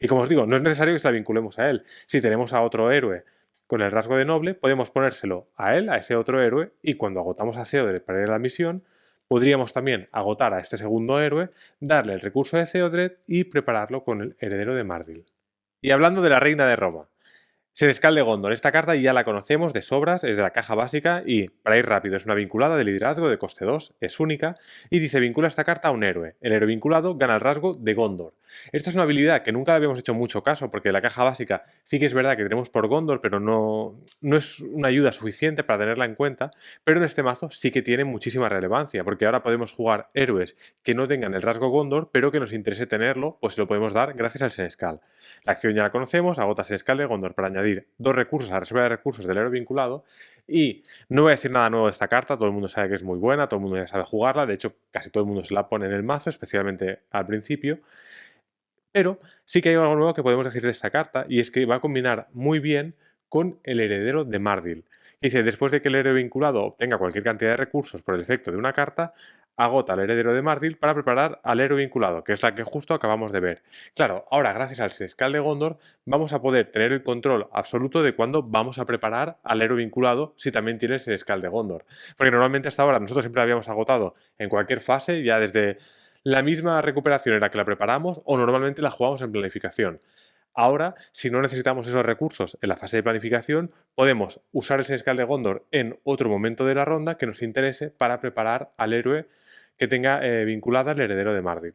Y como os digo, no es necesario que se la vinculemos a él. Si tenemos a otro héroe con el rasgo de noble, podemos ponérselo a él, a ese otro héroe, y cuando agotamos a Theodred para ir a la misión, podríamos también agotar a este segundo héroe, darle el recurso de Theodred y prepararlo con el heredero de Mardil. Y hablando de la reina de Roma, Senescal de Gondor. Esta carta ya la conocemos de sobras, es de la caja básica y, para ir rápido, es una vinculada de liderazgo de coste 2, es única, y dice vincula esta carta a un héroe. El héroe vinculado gana el rasgo de Gondor. Esta es una habilidad que nunca le habíamos hecho mucho caso, porque en la caja básica sí que es verdad que tenemos por Gondor, pero no es una ayuda suficiente para tenerla en cuenta, pero en este mazo sí que tiene muchísima relevancia, porque ahora podemos jugar héroes que no tengan el rasgo Gondor, pero que nos interese tenerlo, pues se lo podemos dar gracias al Senescal. La acción ya la conocemos, agota Senescal de Gondor para añadir 2 recursos a la reserva de recursos del héroe vinculado. Y no voy a decir nada nuevo de esta carta, todo el mundo sabe que es muy buena, todo el mundo ya sabe jugarla, de hecho casi todo el mundo se la pone en el mazo, especialmente al principio. Pero sí que hay algo nuevo que podemos decir de esta carta, y es que va a combinar muy bien con el heredero de Mardil. Dice, después de que el héroe vinculado obtenga cualquier cantidad de recursos por el efecto de una carta, agota al heredero de Mardil para preparar al héroe vinculado, que es la que justo acabamos de ver. Claro, ahora gracias al Senescal de Gondor vamos a poder tener el control absoluto de cuándo vamos a preparar al héroe vinculado si también tiene el Senescal de Gondor. Porque normalmente hasta ahora nosotros siempre habíamos agotado en cualquier fase, ya desde la misma recuperación en la que la preparamos o normalmente la jugamos en planificación. Ahora, si no necesitamos esos recursos en la fase de planificación, podemos usar el Senescal de Gondor en otro momento de la ronda que nos interese para preparar al héroe que tenga vinculada al heredero de Mardil.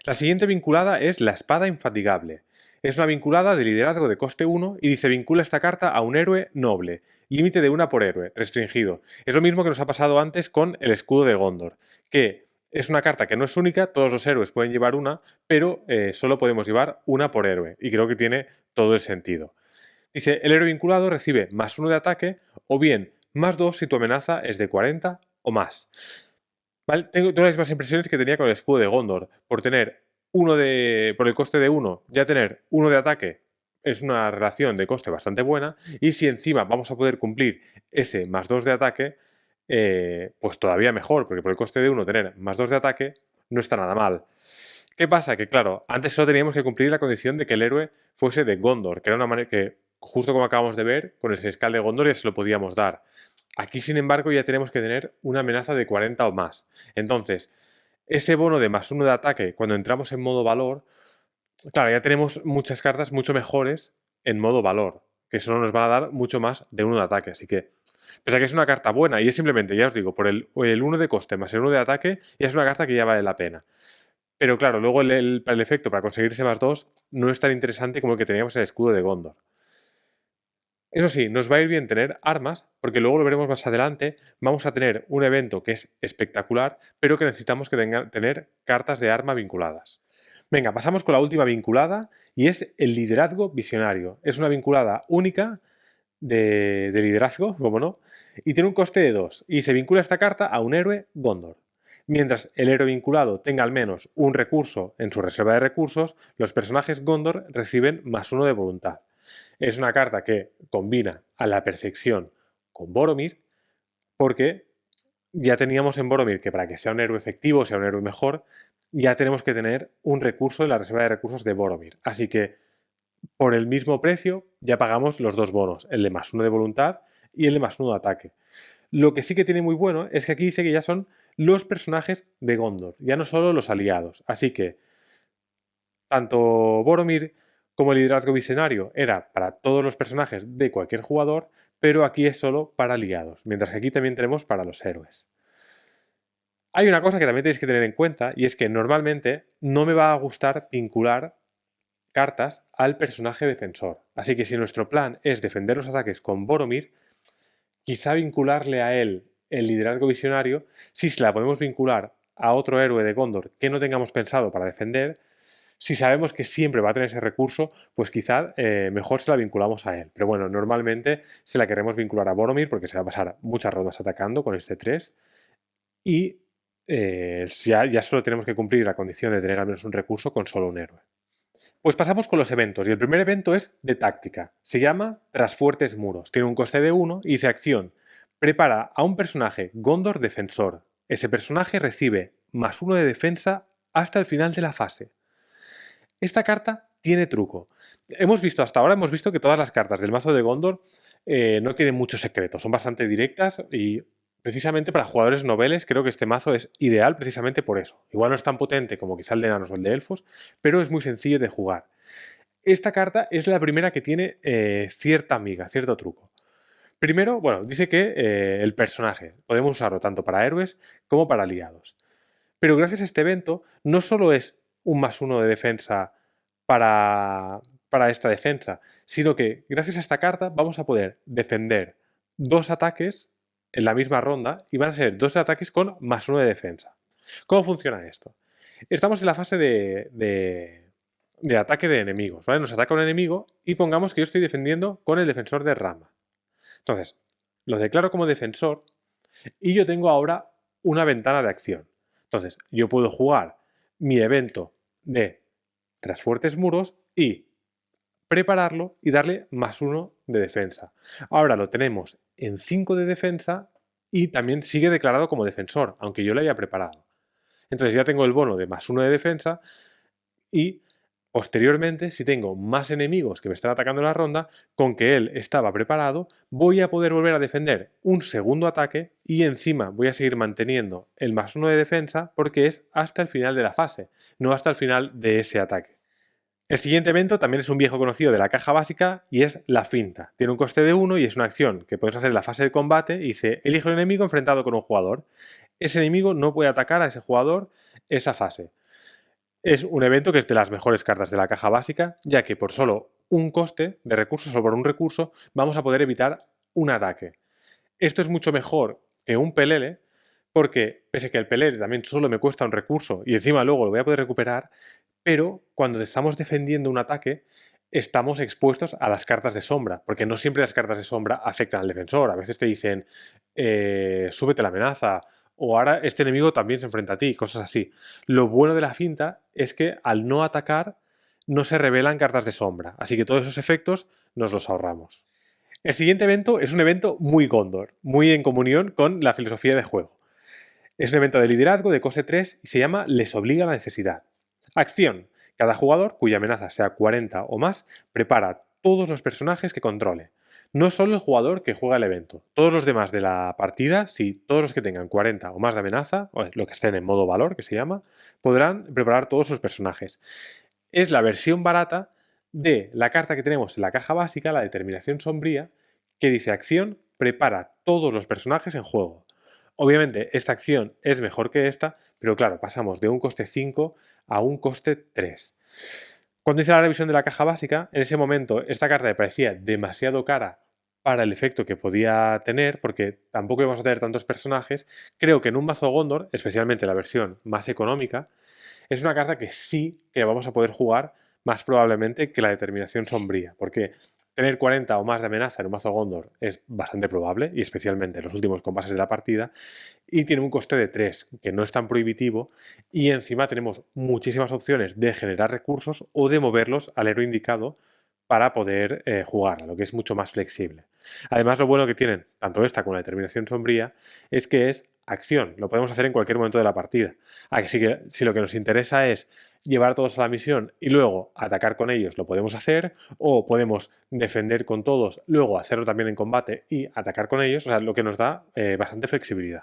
La siguiente vinculada es la espada infatigable. Es una vinculada de liderazgo de coste 1 y dice vincula esta carta a un héroe noble. Límite de una por héroe, restringido. Es lo mismo que nos ha pasado antes con el escudo de Gondor, que es una carta que no es única, todos los héroes pueden llevar una, pero solo podemos llevar una por héroe, y creo que tiene todo el sentido. Dice, el héroe vinculado recibe +1 de ataque, o bien +2 si tu amenaza es de 40 o más. ¿Vale? Tengo las mismas impresiones que tenía con el escudo de Gondor. Por tener por el coste de 1, ya tener 1 de ataque es una relación de coste bastante buena. Y si encima vamos a poder cumplir ese +2 de ataque, pues todavía mejor, porque por el coste de 1 tener +2 de ataque no está nada mal. ¿Qué pasa? Que claro, antes solo teníamos que cumplir la condición de que el héroe fuese de Gondor, que era una manera que, justo como acabamos de ver, con el Senescal de Gondor ya se lo podíamos dar. Aquí, sin embargo, ya tenemos que tener una amenaza de 40 o más. Entonces, ese bono de +1 de ataque, cuando entramos en modo valor, claro, ya tenemos muchas cartas mucho mejores en modo valor, que solo nos van a dar mucho más de 1 de ataque. Así que, pese a que es una carta buena, y es simplemente, ya os digo, por el 1 de coste más el 1 de ataque, ya es una carta que ya vale la pena. Pero claro, luego el efecto para conseguirse +2 no es tan interesante como el que teníamos en el escudo de Gondor. Eso sí, nos va a ir bien tener armas, porque luego lo veremos más adelante, vamos a tener un evento que es espectacular, pero que necesitamos que tener cartas de arma vinculadas. Venga, pasamos con la última vinculada, y es el liderazgo visionario. Es una vinculada única de liderazgo, como no, y tiene un coste de 2, y se vincula esta carta a un héroe Gondor. Mientras el héroe vinculado tenga al menos un recurso en su reserva de recursos, los personajes Gondor reciben +1 de voluntad. Es una carta que combina a la perfección con Boromir, porque ya teníamos en Boromir que para que sea un héroe efectivo, sea un héroe mejor, ya tenemos que tener un recurso en la reserva de recursos de Boromir. Así que por el mismo precio ya pagamos los dos bonos, el de +1 de voluntad y el de +1 de ataque. Lo que sí que tiene muy bueno es que aquí dice que ya son los personajes de Gondor, ya no solo los aliados. Así que tanto Boromir como el liderazgo visionario era para todos los personajes de cualquier jugador, pero aquí es solo para aliados, mientras que aquí también tenemos para los héroes. Hay una cosa que también tenéis que tener en cuenta, y es que normalmente no me va a gustar vincular cartas al personaje defensor. Así que si nuestro plan es defender los ataques con Boromir, quizá vincularle a él el liderazgo visionario, si se la podemos vincular a otro héroe de Gondor que no tengamos pensado para defender, si sabemos que siempre va a tener ese recurso, pues quizá mejor se la vinculamos a él. Pero bueno, normalmente se la queremos vincular a Boromir porque se va a pasar muchas rondas atacando con este 3 y ya solo tenemos que cumplir la condición de tener al menos un recurso con solo un héroe. Pues pasamos con los eventos, y el primer evento es de táctica. Se llama Tras fuertes muros. Tiene un coste de 1 y dice acción. Prepara a un personaje Gondor defensor. Ese personaje recibe +1 de defensa hasta el final de la fase. Esta carta tiene truco. Hasta ahora hemos visto que todas las cartas del mazo de Gondor no tienen mucho secreto, son bastante directas y precisamente para jugadores noveles creo que este mazo es ideal precisamente por eso. Igual no es tan potente como quizá el de enanos o el de elfos, pero es muy sencillo de jugar. Esta carta es la primera que tiene cierta amiga, cierto truco. Primero, bueno, dice que el personaje podemos usarlo tanto para héroes como para aliados. Pero gracias a este evento no solo es un +1 de defensa para esta defensa, sino que gracias a esta carta vamos a poder defender 2 ataques en la misma ronda y van a ser 2 ataques con +1 de defensa. ¿Cómo funciona esto? Estamos en la fase de ataque de enemigos, ¿vale? Nos ataca un enemigo y pongamos que yo estoy defendiendo con el defensor de Rama. Entonces, lo declaro como defensor y yo tengo ahora una ventana de acción. Entonces, yo puedo jugar mi evento de Tras fuertes muros y prepararlo y darle +1 de defensa. Ahora lo tenemos en 5 de defensa y también sigue declarado como defensor, aunque yo lo haya preparado. Entonces ya tengo el bono de +1 de defensa y posteriormente, si tengo más enemigos que me están atacando en la ronda, con que él estaba preparado, voy a poder volver a defender un segundo ataque y encima voy a seguir manteniendo el +1 de defensa porque es hasta el final de la fase, no hasta el final de ese ataque. El siguiente evento también es un viejo conocido de la caja básica y es la finta. Tiene un coste de 1 y es una acción que puedes hacer en la fase de combate y dice, elige un enemigo enfrentado con un jugador. Ese enemigo no puede atacar a ese jugador esa fase. Es un evento que es de las mejores cartas de la caja básica, ya que por solo un coste de recursos o por un recurso vamos a poder evitar un ataque. Esto es mucho mejor que un pelele, porque pese a que el pelele también solo me cuesta un recurso y encima luego lo voy a poder recuperar, pero cuando estamos defendiendo un ataque estamos expuestos a las cartas de sombra, porque no siempre las cartas de sombra afectan al defensor. A veces te dicen, súbete la amenaza, o ahora este enemigo también se enfrenta a ti, cosas así. Lo bueno de la finta es que al no atacar no se revelan cartas de sombra, así que todos esos efectos nos los ahorramos. El siguiente evento es un evento muy Gondor, muy en comunión con la filosofía de juego. Es un evento de liderazgo de coste 3 y se llama Les obliga a la necesidad. Acción. Cada jugador, cuya amenaza sea 40 o más, prepara todos los personajes que controle. No solo el jugador que juega el evento, todos los demás de la partida, si todos los que tengan 40 o más de amenaza, o lo que estén en modo valor, que se llama, podrán preparar todos sus personajes. Es la versión barata de la carta que tenemos en la caja básica, la determinación sombría, que dice acción, prepara todos los personajes en juego. Obviamente esta acción es mejor que esta, pero claro, pasamos de un coste 5 a un coste 3. Cuando hice la revisión de la caja básica, en ese momento esta carta me parecía demasiado cara para el efecto que podía tener, porque tampoco íbamos a tener tantos personajes. Creo que en un mazo Gondor, especialmente la versión más económica, es una carta que sí que vamos a poder jugar más probablemente que la determinación sombría, porque tener 40 o más de amenaza en un mazo Gondor es bastante probable, y especialmente en los últimos compases de la partida, y tiene un coste de 3, que no es tan prohibitivo, y encima tenemos muchísimas opciones de generar recursos o de moverlos al héroe indicado para poder jugarla, lo que es mucho más flexible. Además, lo bueno que tienen, tanto esta como la determinación sombría, es que es acción, lo podemos hacer en cualquier momento de la partida. Así que si lo que nos interesa es llevar a todos a la misión y luego atacar con ellos, lo podemos hacer, o podemos defender con todos, luego hacerlo también en combate y atacar con ellos, o sea, lo que nos da bastante flexibilidad.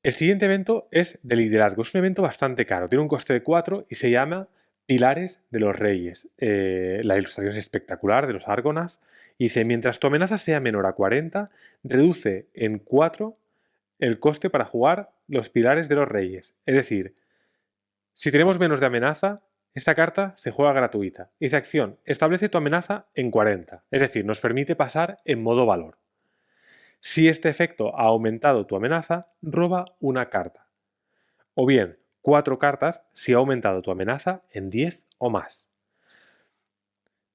El siguiente evento es de liderazgo. Es un evento bastante caro. Tiene un coste de 4 y se llama Pilares de los Reyes. La ilustración es espectacular, de los Argonas. Y dice, mientras tu amenaza sea menor a 40, reduce en 4 el coste para jugar los Pilares de los Reyes. Es decir, si tenemos menos de amenaza, esta carta se juega gratuita. Dice acción, establece tu amenaza en 40. Es decir, nos permite pasar en modo valor. Si este efecto ha aumentado tu amenaza, roba una carta. O bien, 4 cartas si ha aumentado tu amenaza en 10 o más.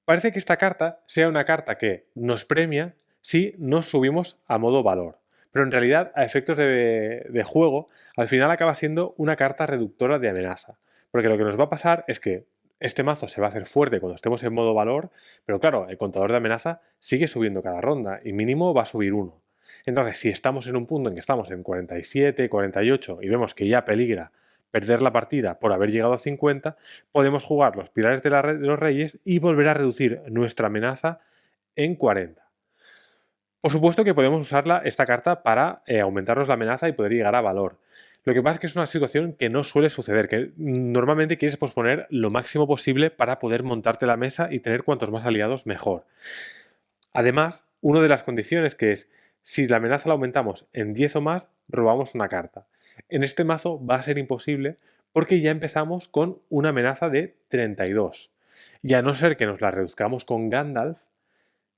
Parece que esta carta sea una carta que nos premia si nos subimos a modo valor, pero en realidad a efectos de juego al final acaba siendo una carta reductora de amenaza, porque lo que nos va a pasar es que este mazo se va a hacer fuerte cuando estemos en modo valor, pero claro, el contador de amenaza sigue subiendo cada ronda y mínimo va a subir 1. Entonces, si estamos en un punto en que estamos en 47, 48 y vemos que ya peligra perder la partida por haber llegado a 50, podemos jugar los Pilares de los Reyes y volver a reducir nuestra amenaza en 40. Por supuesto que podemos usarla, esta carta, para aumentarnos la amenaza y poder llegar a valor. Lo que pasa es que es una situación que no suele suceder, que normalmente quieres posponer lo máximo posible para poder montarte la mesa y tener cuantos más aliados mejor. Además, una de las condiciones que es, si la amenaza la aumentamos en 10 o más, robamos una carta. En este mazo va a ser imposible porque ya empezamos con una amenaza de 32. Y a no ser que nos la reduzcamos con Gandalf,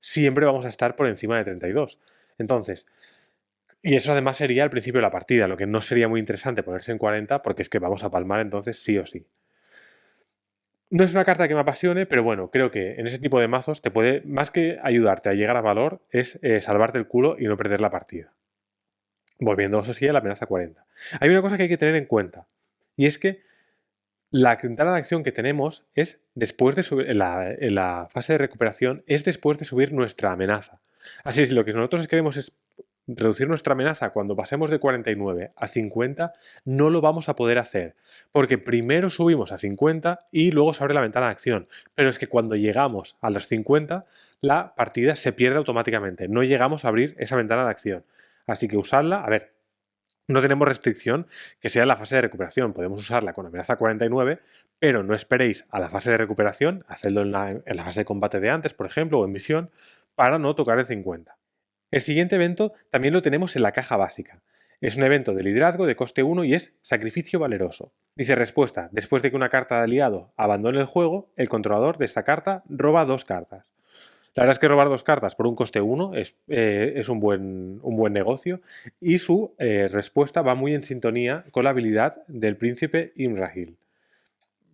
siempre vamos a estar por encima de 32. Entonces, y eso además sería al principio de la partida, lo que no sería muy interesante ponerse en 40 porque es que vamos a palmar entonces sí o sí. No es una carta que me apasione, pero bueno, creo que en ese tipo de mazos te puede, más que ayudarte a llegar a valor, es salvarte el culo y no perder la partida. Volviendo, eso sí, a la amenaza 40. Hay una cosa que hay que tener en cuenta, y es que la ventana de acción que tenemos es después de subir, en la fase de recuperación, es después de subir nuestra amenaza. Así es, si lo que nosotros queremos es reducir nuestra amenaza cuando pasemos de 49 a 50, no lo vamos a poder hacer, porque primero subimos a 50 y luego se abre la ventana de acción. Pero es que cuando llegamos a los 50, la partida se pierde automáticamente, no llegamos a abrir esa ventana de acción. Así que usarla, a ver, no tenemos restricción que sea en la fase de recuperación, podemos usarla con amenaza 49, pero no esperéis a la fase de recuperación, hacedlo en la fase de combate de antes, por ejemplo, o en misión, para no tocar el 50. El siguiente evento también lo tenemos en la caja básica. Es un evento de liderazgo de coste 1 y es sacrificio valeroso. Dice respuesta, después de que una carta de aliado abandone el juego, el controlador de esta carta roba 2 cartas. La verdad es que robar 2 cartas por un coste 1 es un buen negocio, y su respuesta va muy en sintonía con la habilidad del príncipe Imrahil.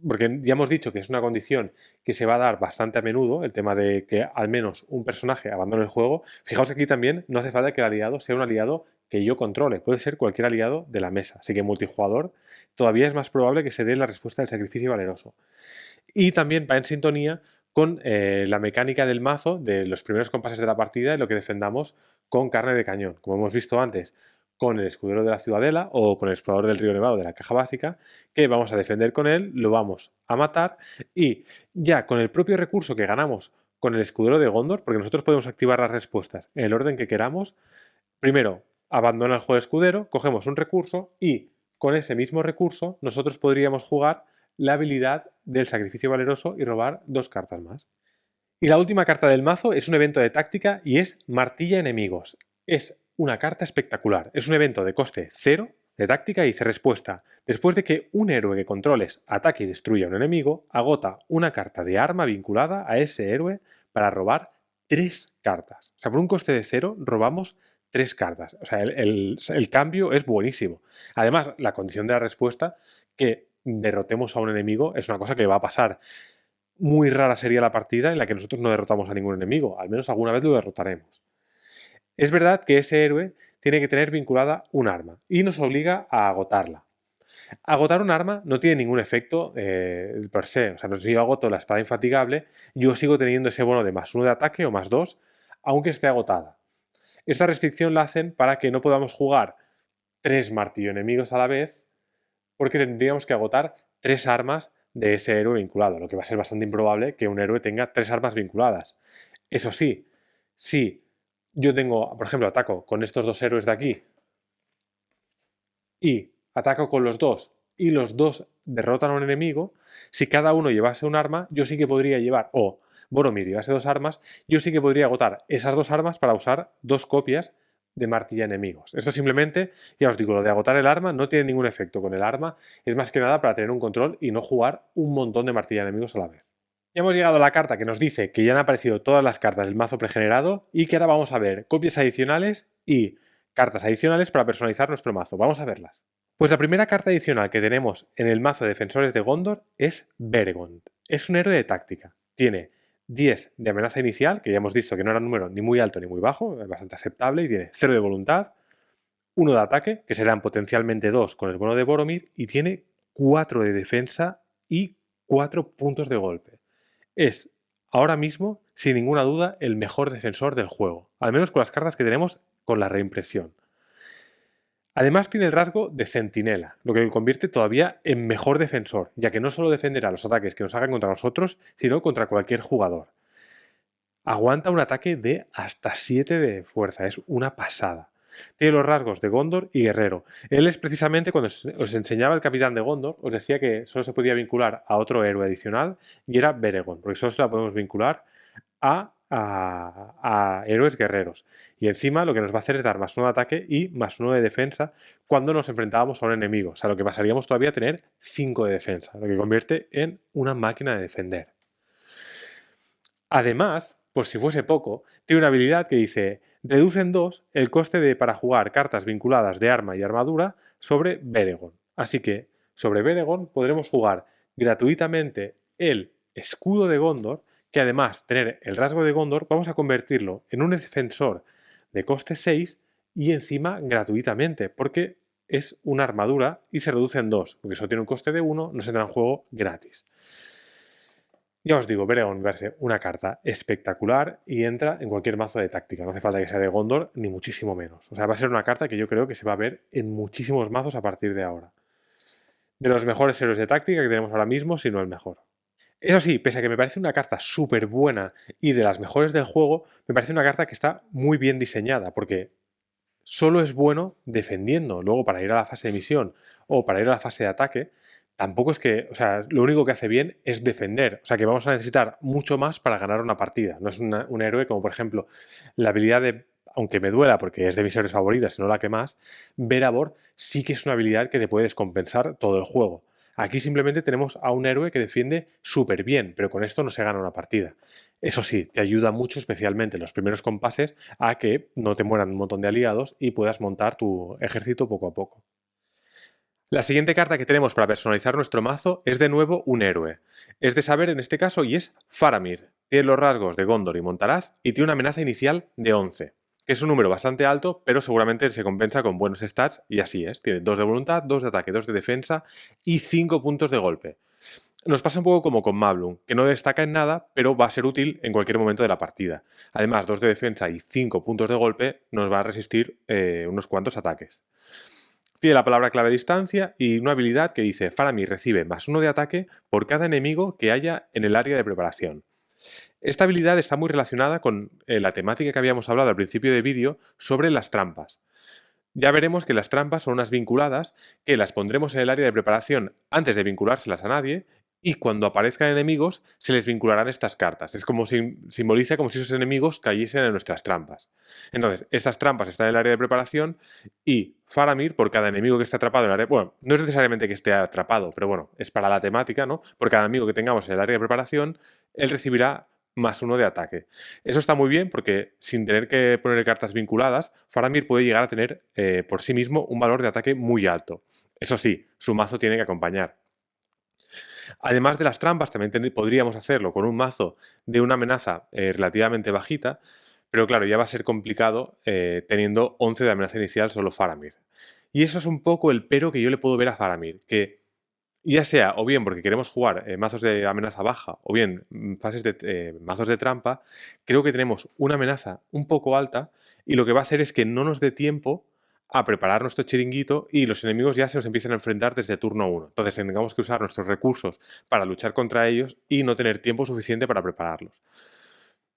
Porque ya hemos dicho que es una condición que se va a dar bastante a menudo, el tema de que al menos un personaje abandone el juego. Fijaos que aquí también no hace falta que el aliado sea un aliado que yo controle, puede ser cualquier aliado de la mesa. Así que en multijugador todavía es más probable que se dé la respuesta del sacrificio valeroso. Y también va en sintonía con la mecánica del mazo de los primeros compases de la partida y lo que defendamos con carne de cañón. Como hemos visto antes, con el escudero de la ciudadela o con el explorador del río Nevado de la caja básica, que vamos a defender con él, lo vamos a matar, y ya con el propio recurso que ganamos con el escudero de Gondor, porque nosotros podemos activar las respuestas en el orden que queramos, primero abandona el juego de escudero, cogemos un recurso y con ese mismo recurso nosotros podríamos jugar la habilidad del sacrificio valeroso y robar 2 cartas más. Y la última carta del mazo es un evento de táctica y es Martilla Enemigos. Es una carta espectacular. Es un evento de coste 0 de táctica y dice respuesta. Después de que un héroe que controles ataque y destruya a un enemigo, agota una carta de arma vinculada a ese héroe para robar 3 cartas. O sea, por un coste de 0 robamos 3 cartas. O sea, el cambio es buenísimo. Además, la condición de la respuesta, que derrotemos a un enemigo, es una cosa que va a pasar. muy rara sería la partida en la que nosotros no derrotamos a ningún enemigo, al menos alguna vez lo derrotaremos. Es verdad que ese héroe tiene que tener vinculada un arma y nos obliga a agotarla. Agotar un arma no tiene ningún efecto per se, o sea, si yo agoto la espada infatigable, yo sigo teniendo ese bono de +1 de ataque o +2, aunque esté agotada. Esta restricción la hacen para que no podamos jugar 3 martillo enemigos a la vez, porque tendríamos que agotar 3 armas de ese héroe vinculado, lo que va a ser bastante improbable que un héroe tenga 3 armas vinculadas. Eso sí, si yo tengo, por ejemplo, ataco con estos 2 héroes de aquí y ataco con los dos y los dos derrotan a un enemigo, si cada uno llevase un arma, yo sí que podría llevar, o Boromir llevase 2 armas, yo sí que podría agotar esas 2 armas para usar 2 copias de martilla enemigos. Esto simplemente, ya os digo, lo de agotar el arma no tiene ningún efecto con el arma, es más que nada para tener un control y no jugar un montón de martilla enemigos a la vez. Ya hemos llegado a la carta que nos dice que ya han aparecido todas las cartas del mazo pregenerado y que ahora vamos a ver copias adicionales y cartas adicionales para personalizar nuestro mazo. Vamos a verlas. Pues la primera carta adicional que tenemos en el mazo de Defensores de Gondor es Beregond. Es un héroe de táctica. Tiene 10 de amenaza inicial, que ya hemos visto que no era un número ni muy alto ni muy bajo, es bastante aceptable, y tiene 0 de voluntad, 1 de ataque, que serán potencialmente 2 con el bono de Boromir, y tiene 4 de defensa y 4 puntos de golpe. Es, ahora mismo, sin ninguna duda, el mejor defensor del juego, al menos con las cartas que tenemos con la reimpresión. Además tiene el rasgo de centinela, lo que lo convierte todavía en mejor defensor, ya que no solo defenderá los ataques que nos hagan contra nosotros, sino contra cualquier jugador. Aguanta un ataque de hasta 7 de fuerza, es una pasada. Tiene los rasgos de Gondor y Guerrero. Él es precisamente cuando os enseñaba el capitán de Gondor, os decía que solo se podía vincular a otro héroe adicional y era Beregond, porque solo se la podemos vincular a héroes guerreros. Y encima lo que nos va a hacer es dar +1 de ataque y +1 de defensa cuando nos enfrentábamos a un enemigo. O sea, lo que pasaríamos todavía a tener 5 de defensa, lo que convierte en una máquina de defender. Además, por si fuese poco, tiene una habilidad que dice: reduce en 2 el coste para jugar cartas vinculadas de arma y armadura sobre Beregond. Así que sobre Beregond podremos jugar gratuitamente el escudo de Gondor, que además tener el rasgo de Gondor, vamos a convertirlo en un defensor de coste 6 y encima gratuitamente, porque es una armadura y se reduce en 2, porque eso tiene un coste de 1, no se entra en juego gratis. Ya os digo, Beregond me parece una carta espectacular y entra en cualquier mazo de táctica. No hace falta que sea de Gondor, ni muchísimo menos. O sea, va a ser una carta que yo creo que se va a ver en muchísimos mazos a partir de ahora. De los mejores héroes de táctica que tenemos ahora mismo, si no el mejor. Eso sí, pese a que me parece una carta súper buena y de las mejores del juego, me parece una carta que está muy bien diseñada, porque solo es bueno defendiendo. Luego, para ir a la fase de misión o para ir a la fase de ataque, tampoco es que, o sea, lo único que hace bien es defender. O sea, que vamos a necesitar mucho más para ganar una partida. No es un héroe como, por ejemplo, la habilidad de, aunque me duela porque es de mis héroes favoritas, y no la que más, Beravor sí que es una habilidad que te puede descompensar todo el juego. Aquí simplemente tenemos a un héroe que defiende súper bien, pero con esto no se gana una partida. Eso sí, te ayuda mucho, especialmente en los primeros compases, a que no te mueran un montón de aliados y puedas montar tu ejército poco a poco. La siguiente carta que tenemos para personalizar nuestro mazo es de nuevo un héroe. Es de saber en este caso y es Faramir. Tiene los rasgos de Gondor y Montaraz y tiene una amenaza inicial de 11, que es un número bastante alto, pero seguramente se compensa con buenos stats y así es. Tiene 2 de voluntad, 2 de ataque, 2 de defensa y 5 puntos de golpe. Nos pasa un poco como con Mablung, que no destaca en nada, pero va a ser útil en cualquier momento de la partida. Además, 2 de defensa y 5 puntos de golpe nos va a resistir unos cuantos ataques. Tiene la palabra clave distancia y una habilidad que dice: Faramir recibe +1 de ataque por cada enemigo que haya en el área de preparación. Esta habilidad está muy relacionada con la temática que habíamos hablado al principio del vídeo sobre las trampas. Ya veremos que las trampas son unas vinculadas que las pondremos en el área de preparación antes de vinculárselas a nadie, y cuando aparezcan enemigos se les vincularán estas cartas. Es como si simboliza como si esos enemigos cayesen en nuestras trampas. Entonces, estas trampas están en el área de preparación y Faramir, por cada enemigo que esté atrapado en el área... Bueno, no es necesariamente que esté atrapado, pero bueno, es para la temática, ¿no? Por cada enemigo que tengamos en el área de preparación, él recibirá +1 de ataque. Eso está muy bien porque sin tener que poner cartas vinculadas, Faramir puede llegar a tener por sí mismo un valor de ataque muy alto. Eso sí, su mazo tiene que acompañar. Además de las trampas, también podríamos hacerlo con un mazo de una amenaza relativamente bajita, pero claro, ya va a ser complicado teniendo 11 de amenaza inicial solo Faramir. Y eso es un poco el pero que yo le puedo ver a Faramir, que ya sea o bien porque queremos jugar mazos de amenaza baja o bien fases de mazos de trampa, creo que tenemos una amenaza un poco alta y lo que va a hacer es que no nos dé tiempo a preparar nuestro chiringuito y los enemigos ya se nos empiezan a enfrentar desde turno 1. Entonces tengamos que usar nuestros recursos para luchar contra ellos y no tener tiempo suficiente para prepararlos.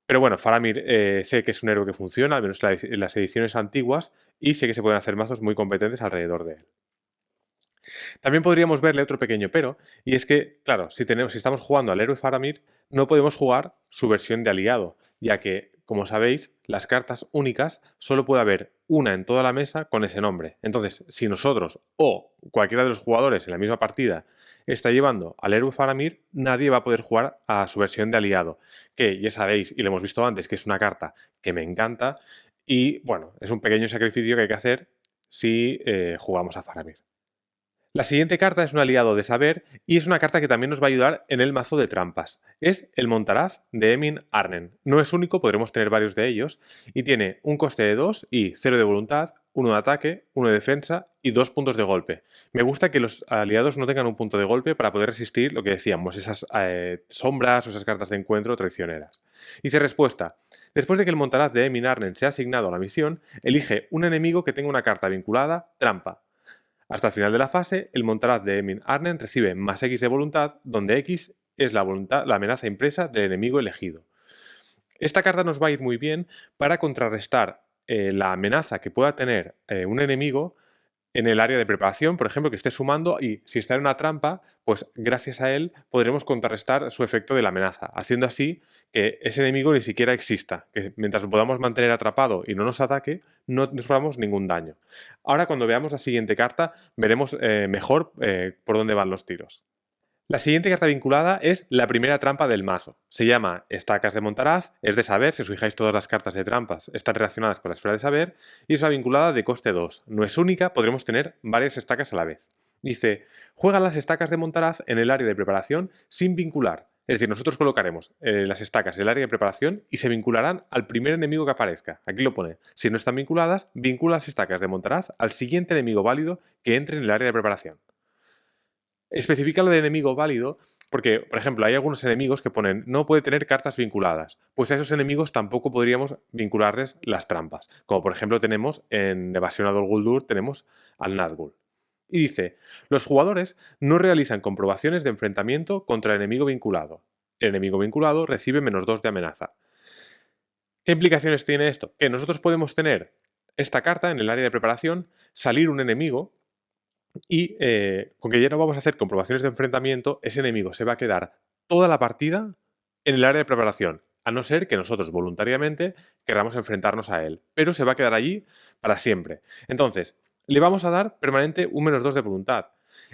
Pero bueno, Faramir sé que es un héroe que funciona, al menos en las ediciones antiguas, y sé que se pueden hacer mazos muy competentes alrededor de él. También podríamos verle otro pequeño pero, y es que, claro, si estamos jugando al héroe Faramir, no podemos jugar su versión de aliado, ya que, como sabéis, las cartas únicas solo puede haber una en toda la mesa con ese nombre. Entonces, si nosotros o cualquiera de los jugadores en la misma partida está llevando al héroe Faramir, nadie va a poder jugar a su versión de aliado, que ya sabéis, y lo hemos visto antes, que es una carta que me encanta, y bueno, es un pequeño sacrificio que hay que hacer si jugamos a Faramir. La siguiente carta es un aliado de saber y es una carta que también nos va a ayudar en el mazo de trampas. Es el Montaraz de Emin Arnen. No es único, podremos tener varios de ellos y tiene un coste de 2 y 0 de voluntad, 1 de ataque, 1 de defensa y 2 puntos de golpe. Me gusta que los aliados no tengan un punto de golpe para poder resistir lo que decíamos, esas sombras o esas cartas de encuentro traicioneras. Dice respuesta. Después de que el Montaraz de Emin Arnen sea asignado a la misión, elige un enemigo que tenga una carta vinculada, trampa. Hasta el final de la fase, el Montaraz de Emin Arnen recibe más X de voluntad, donde X es la amenaza impresa del enemigo elegido. Esta carta nos va a ir muy bien para contrarrestar la amenaza que pueda tener un enemigo en el área de preparación, por ejemplo, que esté sumando y si está en una trampa, pues gracias a él podremos contrarrestar su efecto de la amenaza, haciendo así que ese enemigo ni siquiera exista, que mientras lo podamos mantener atrapado y no nos ataque, no nos hagamos ningún daño. Ahora cuando veamos la siguiente carta, veremos mejor por dónde van los tiros. La siguiente carta vinculada es la primera trampa del mazo. Se llama Estacas de Montaraz, es de saber, si os fijáis todas las cartas de trampas están relacionadas con la esfera de saber, y es una vinculada de coste 2. No es única, podremos tener varias estacas a la vez. Dice, juega las estacas de Montaraz en el área de preparación sin vincular. Es decir, nosotros colocaremos las estacas en el área de preparación y se vincularán al primer enemigo que aparezca. Aquí lo pone. Si no están vinculadas, vincula las estacas de Montaraz al siguiente enemigo válido que entre en el área de preparación. Especifica lo de enemigo válido porque, por ejemplo, hay algunos enemigos que ponen no puede tener cartas vinculadas. Pues a esos enemigos tampoco podríamos vincularles las trampas. Como por ejemplo tenemos en Evasión a Dol Guldur, tenemos al Nazgûl. Y dice, los jugadores no realizan comprobaciones de enfrentamiento contra el enemigo vinculado. El enemigo vinculado recibe -2 de amenaza. ¿Qué implicaciones tiene esto? Que nosotros podemos tener esta carta en el área de preparación, salir un enemigo y con que ya no vamos a hacer comprobaciones de enfrentamiento, ese enemigo se va a quedar toda la partida en el área de preparación, a no ser que nosotros voluntariamente queramos enfrentarnos a él, pero se va a quedar allí para siempre. Entonces, le vamos a dar permanente un -2 de voluntad.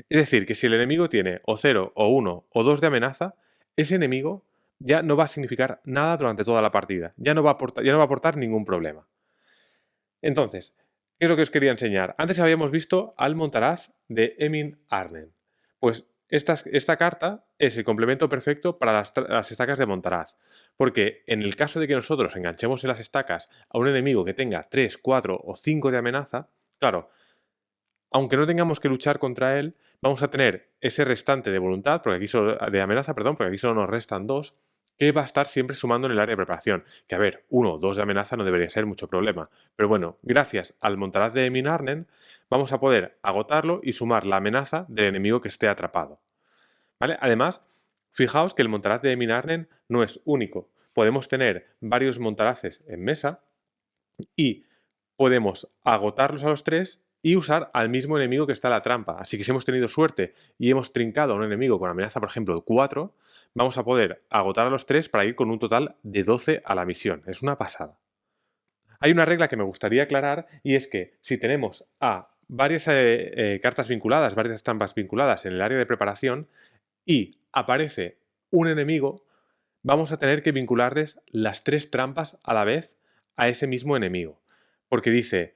Es decir, que si el enemigo tiene o 0, o 1, o 2 de amenaza, ese enemigo ya no va a significar nada durante toda la partida, ya no va a aportar ningún problema. Entonces, ¿qué es lo que os quería enseñar? Antes habíamos visto al Montaraz de Emin Arnen. Pues esta carta es el complemento perfecto para las estacas de Montaraz. Porque en el caso de que nosotros enganchemos en las estacas a un enemigo que tenga 3, 4 o 5 de amenaza, claro, aunque no tengamos que luchar contra él, vamos a tener ese restante de voluntad, de amenaza, perdón, porque aquí solo nos restan 2, que va a estar siempre sumando en el área de preparación. Que a ver, 1 o 2 de amenaza no debería ser mucho problema. Pero bueno, gracias al Montaraz de Emin Arnen, vamos a poder agotarlo y sumar la amenaza del enemigo que esté atrapado. ¿Vale? Además, fijaos que el Montaraz de Emin Arnen no es único. Podemos tener varios Montaraces en mesa y podemos agotarlos a los 3 y usar al mismo enemigo que está en la trampa. Así que si hemos tenido suerte y hemos trincado a un enemigo con amenaza, por ejemplo, de 4, vamos a poder agotar a los 3 para ir con un total de 12 a la misión. Es una pasada. Hay una regla que me gustaría aclarar y es que si tenemos a varias cartas vinculadas, varias trampas vinculadas en el área de preparación y aparece un enemigo, vamos a tener que vincularles las 3 trampas a la vez a ese mismo enemigo. Porque dice,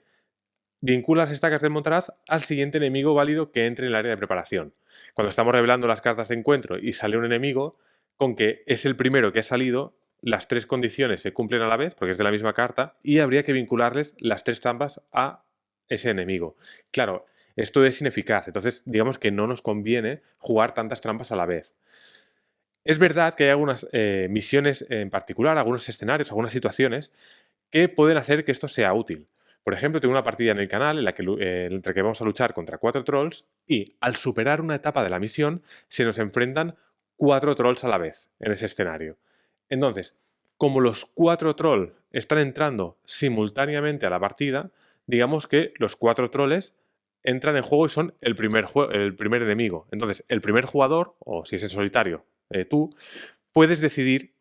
vincula las estacas del Montaraz al siguiente enemigo válido que entre en el área de preparación. Cuando estamos revelando las cartas de encuentro y sale un enemigo, con que es el primero que ha salido, las tres condiciones se cumplen a la vez, porque es de la misma carta, y habría que vincularles las tres trampas a ese enemigo. Claro, esto es ineficaz, entonces digamos que no nos conviene jugar tantas trampas a la vez. Es verdad que hay algunas misiones en particular, algunos escenarios, algunas situaciones que pueden hacer que esto sea útil. Por ejemplo, tengo una partida en el canal en la que vamos a luchar contra 4 trolls y al superar una etapa de la misión se nos enfrentan 4 trolls a la vez en ese escenario. Entonces, como los 4 trolls están entrando simultáneamente a la partida, digamos que los 4 trolls entran en juego y son el primer enemigo. Entonces, el primer jugador, o si es en solitario, tú, puedes decidir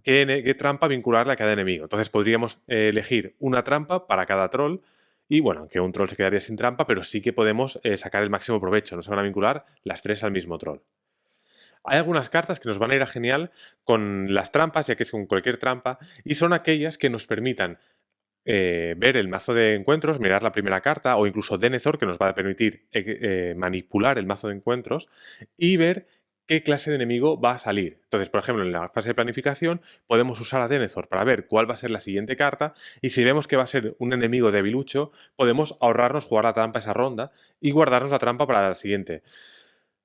qué trampa vincularle a cada enemigo. Entonces podríamos elegir una trampa para cada troll y bueno, aunque un troll se quedaría sin trampa, pero sí que podemos sacar el máximo provecho. No se van a vincular las tres al mismo troll. Hay algunas cartas que nos van a ir a genial con las trampas, ya que es con cualquier trampa, y son aquellas que nos permitan ver el mazo de encuentros, mirar la primera carta, o incluso Denethor, que nos va a permitir manipular el mazo de encuentros y ver qué clase de enemigo va a salir. Entonces, por ejemplo, en la fase de planificación podemos usar a Denethor para ver cuál va a ser la siguiente carta y si vemos que va a ser un enemigo debilucho, podemos ahorrarnos jugar la trampa esa ronda y guardarnos la trampa para la siguiente.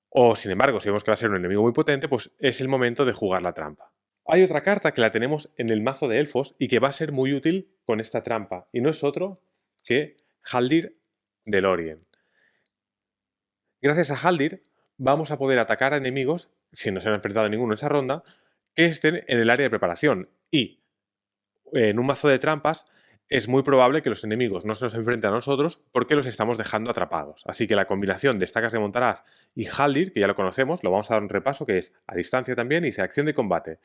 O, sin embargo, si vemos que va a ser un enemigo muy potente, pues es el momento de jugar la trampa. Hay otra carta que la tenemos en el mazo de elfos y que va a ser muy útil con esta trampa, y no es otro que Haldir de Lórien. Gracias a Haldir vamos a poder atacar a enemigos, si no se han enfrentado a ninguno en esa ronda, que estén en el área de preparación. Y en un mazo de trampas es muy probable que los enemigos no se nos enfrenten a nosotros porque los estamos dejando atrapados. Así que la combinación de estacas de Montaraz y Haldir, que ya lo conocemos, lo vamos a dar un repaso, que es a distancia también y dice acción de combate.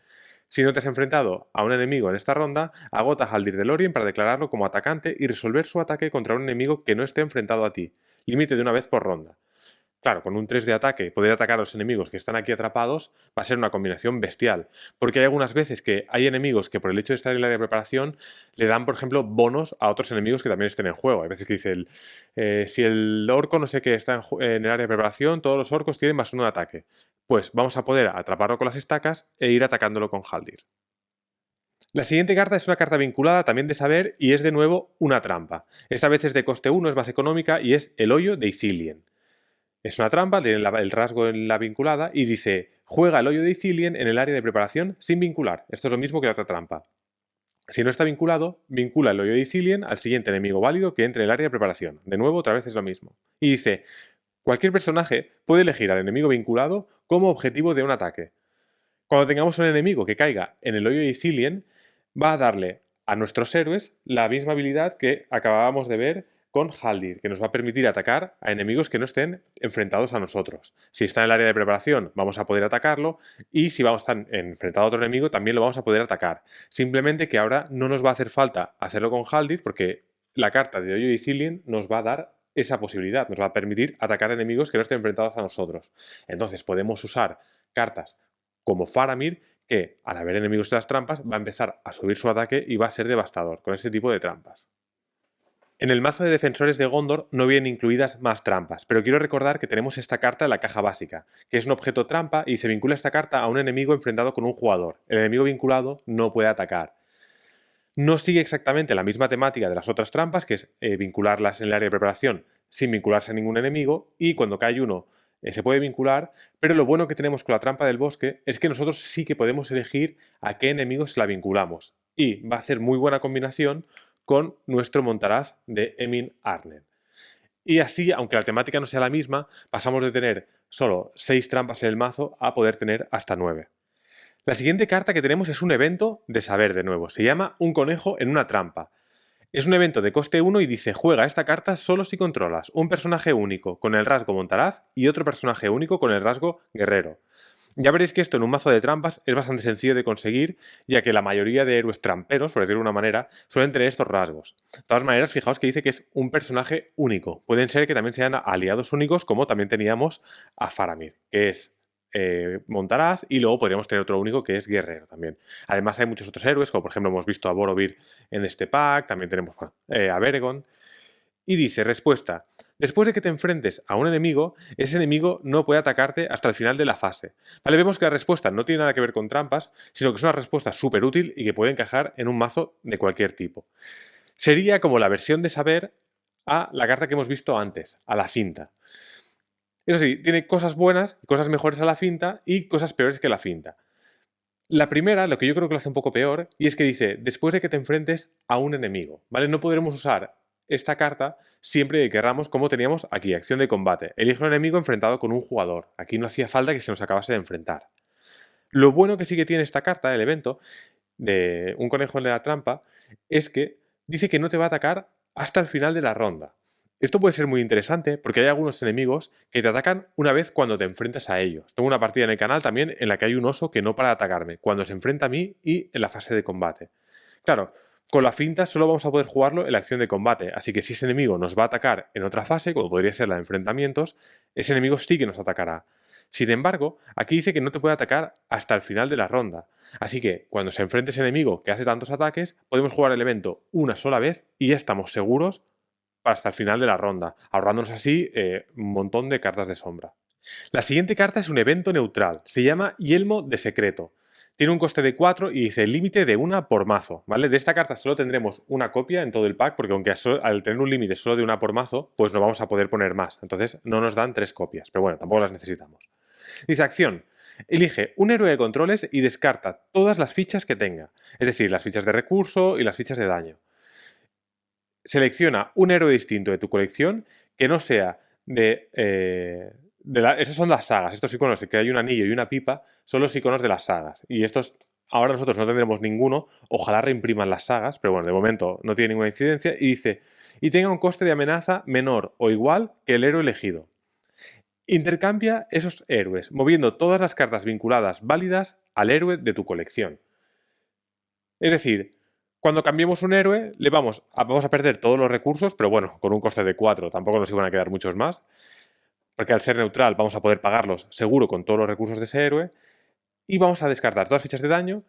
Si no te has enfrentado a un enemigo en esta ronda, agota Haldir de Lórien para declararlo como atacante y resolver su ataque contra un enemigo que no esté enfrentado a ti. Límite de una vez por ronda. Claro, con un 3 de ataque, poder atacar a los enemigos que están aquí atrapados va a ser una combinación bestial. Porque hay algunas veces que hay enemigos que por el hecho de estar en el área de preparación le dan, por ejemplo, bonos a otros enemigos que también estén en juego. Hay veces que dice, si el orco no sé qué está en el área de preparación, todos los orcos tienen +1 de ataque. Pues vamos a poder atraparlo con las estacas e ir atacándolo con Haldir. La siguiente carta es una carta vinculada también de saber y es de nuevo una trampa. Esta vez es de coste 1, es más económica y es el hoyo de Ithilien. Es una trampa, tiene el rasgo en la vinculada y dice, juega el hoyo de Ithilien en el área de preparación sin vincular. Esto es lo mismo que la otra trampa. Si no está vinculado, vincula el hoyo de Ithilien al siguiente enemigo válido que entre en el área de preparación. De nuevo, otra vez es lo mismo. Y dice, cualquier personaje puede elegir al enemigo vinculado como objetivo de un ataque. Cuando tengamos un enemigo que caiga en el hoyo de Ithilien, va a darle a nuestros héroes la misma habilidad que acabábamos de ver con Haldir, que nos va a permitir atacar a enemigos que no estén enfrentados a nosotros. Si está en el área de preparación, vamos a poder atacarlo, y si vamos a estar enfrentado a otro enemigo, también lo vamos a poder atacar. Simplemente que ahora no nos va a hacer falta hacerlo con Haldir, porque la carta de Hoyo de Ithilien nos va a dar esa posibilidad, nos va a permitir atacar a enemigos que no estén enfrentados a nosotros. Entonces podemos usar cartas como Faramir, que al haber enemigos en las trampas va a empezar a subir su ataque y va a ser devastador con este tipo de trampas. En el mazo de defensores de Gondor no vienen incluidas más trampas, pero quiero recordar que tenemos esta carta en la caja básica, que es un objeto trampa y se vincula esta carta a un enemigo enfrentado con un jugador. El enemigo vinculado no puede atacar. No sigue exactamente la misma temática de las otras trampas, que es vincularlas en el área de preparación sin vincularse a ningún enemigo, y cuando cae uno se puede vincular, pero lo bueno que tenemos con la trampa del bosque es que nosotros sí que podemos elegir a qué enemigos la vinculamos, y va a hacer muy buena combinación con nuestro Montaraz de Emin Arnen. Y así, aunque la temática no sea la misma, pasamos de tener solo 6 trampas en el mazo a poder tener hasta 9. La siguiente carta que tenemos es un evento de saber de nuevo. Se llama Un conejo en una trampa. Es un evento de coste 1 y dice, juega esta carta solo si controlas un personaje único con el rasgo Montaraz y otro personaje único con el rasgo Guerrero. Ya veréis que esto en un mazo de trampas es bastante sencillo de conseguir, ya que la mayoría de héroes tramperos, por decirlo de una manera, suelen tener estos rasgos. De todas maneras, fijaos que dice que es un personaje único. Pueden ser que también sean aliados únicos, como también teníamos a Faramir, que es Montaraz, y luego podríamos tener otro único que es Guerrero también. Además hay muchos otros héroes, como por ejemplo hemos visto a Boromir en este pack, también tenemos a Beregond. Y dice, respuesta, después de que te enfrentes a un enemigo, ese enemigo no puede atacarte hasta el final de la fase. Vale, vemos que la respuesta no tiene nada que ver con trampas, sino que es una respuesta súper útil y que puede encajar en un mazo de cualquier tipo. Sería como la versión de saber a la carta que hemos visto antes, a la finta. Eso sí, tiene cosas buenas, cosas mejores a la finta y cosas peores que la finta. La primera, lo que yo creo que lo hace un poco peor, y es que dice, después de que te enfrentes a un enemigo, ¿vale? No podremos usar esta carta siempre que queramos, como teníamos aquí, acción de combate. Elige un enemigo enfrentado con un jugador. Aquí no hacía falta que se nos acabase de enfrentar. Lo bueno que sí que tiene esta carta, el evento, de un conejo en la trampa, es que dice que no te va a atacar hasta el final de la ronda. Esto puede ser muy interesante porque hay algunos enemigos que te atacan una vez cuando te enfrentas a ellos. Tengo una partida en el canal también en la que hay un oso que no para de atacarme, cuando se enfrenta a mí y en la fase de combate. Claro, con la finta solo vamos a poder jugarlo en la acción de combate, así que si ese enemigo nos va a atacar en otra fase, como podría ser la de enfrentamientos, ese enemigo sí que nos atacará. Sin embargo, aquí dice que no te puede atacar hasta el final de la ronda. Así que, cuando se enfrente ese enemigo que hace tantos ataques, podemos jugar el evento una sola vez y ya estamos seguros para hasta el final de la ronda, ahorrándonos así un montón de cartas de sombra. La siguiente carta es un evento neutral, se llama Yelmo de Secreto. Tiene un coste de 4 y dice límite de una por mazo, ¿vale? De esta carta solo tendremos una copia en todo el pack, porque aunque al tener un límite solo de una por mazo, pues no vamos a poder poner más. Entonces no nos dan 3 copias, pero bueno, tampoco las necesitamos. Dice acción. Elige un héroe de controles y descarta todas las fichas que tenga, es decir, las fichas de recurso y las fichas de daño. Selecciona un héroe distinto de tu colección que no sea de... esas son las sagas, estos iconos que hay un anillo y una pipa son los iconos de las sagas. Y estos, ahora nosotros no tendremos ninguno, ojalá reimpriman las sagas, pero bueno, de momento no tiene ninguna incidencia. Y dice, y tenga un coste de amenaza menor o igual que el héroe elegido. Intercambia esos héroes, moviendo todas las cartas vinculadas válidas al héroe de tu colección. Es decir, cuando cambiemos un héroe, vamos a perder todos los recursos, pero bueno, con un coste de 4 tampoco nos iban a quedar muchos más, porque al ser neutral vamos a poder pagarlos seguro con todos los recursos de ese héroe, y vamos a descartar todas las fichas de daño,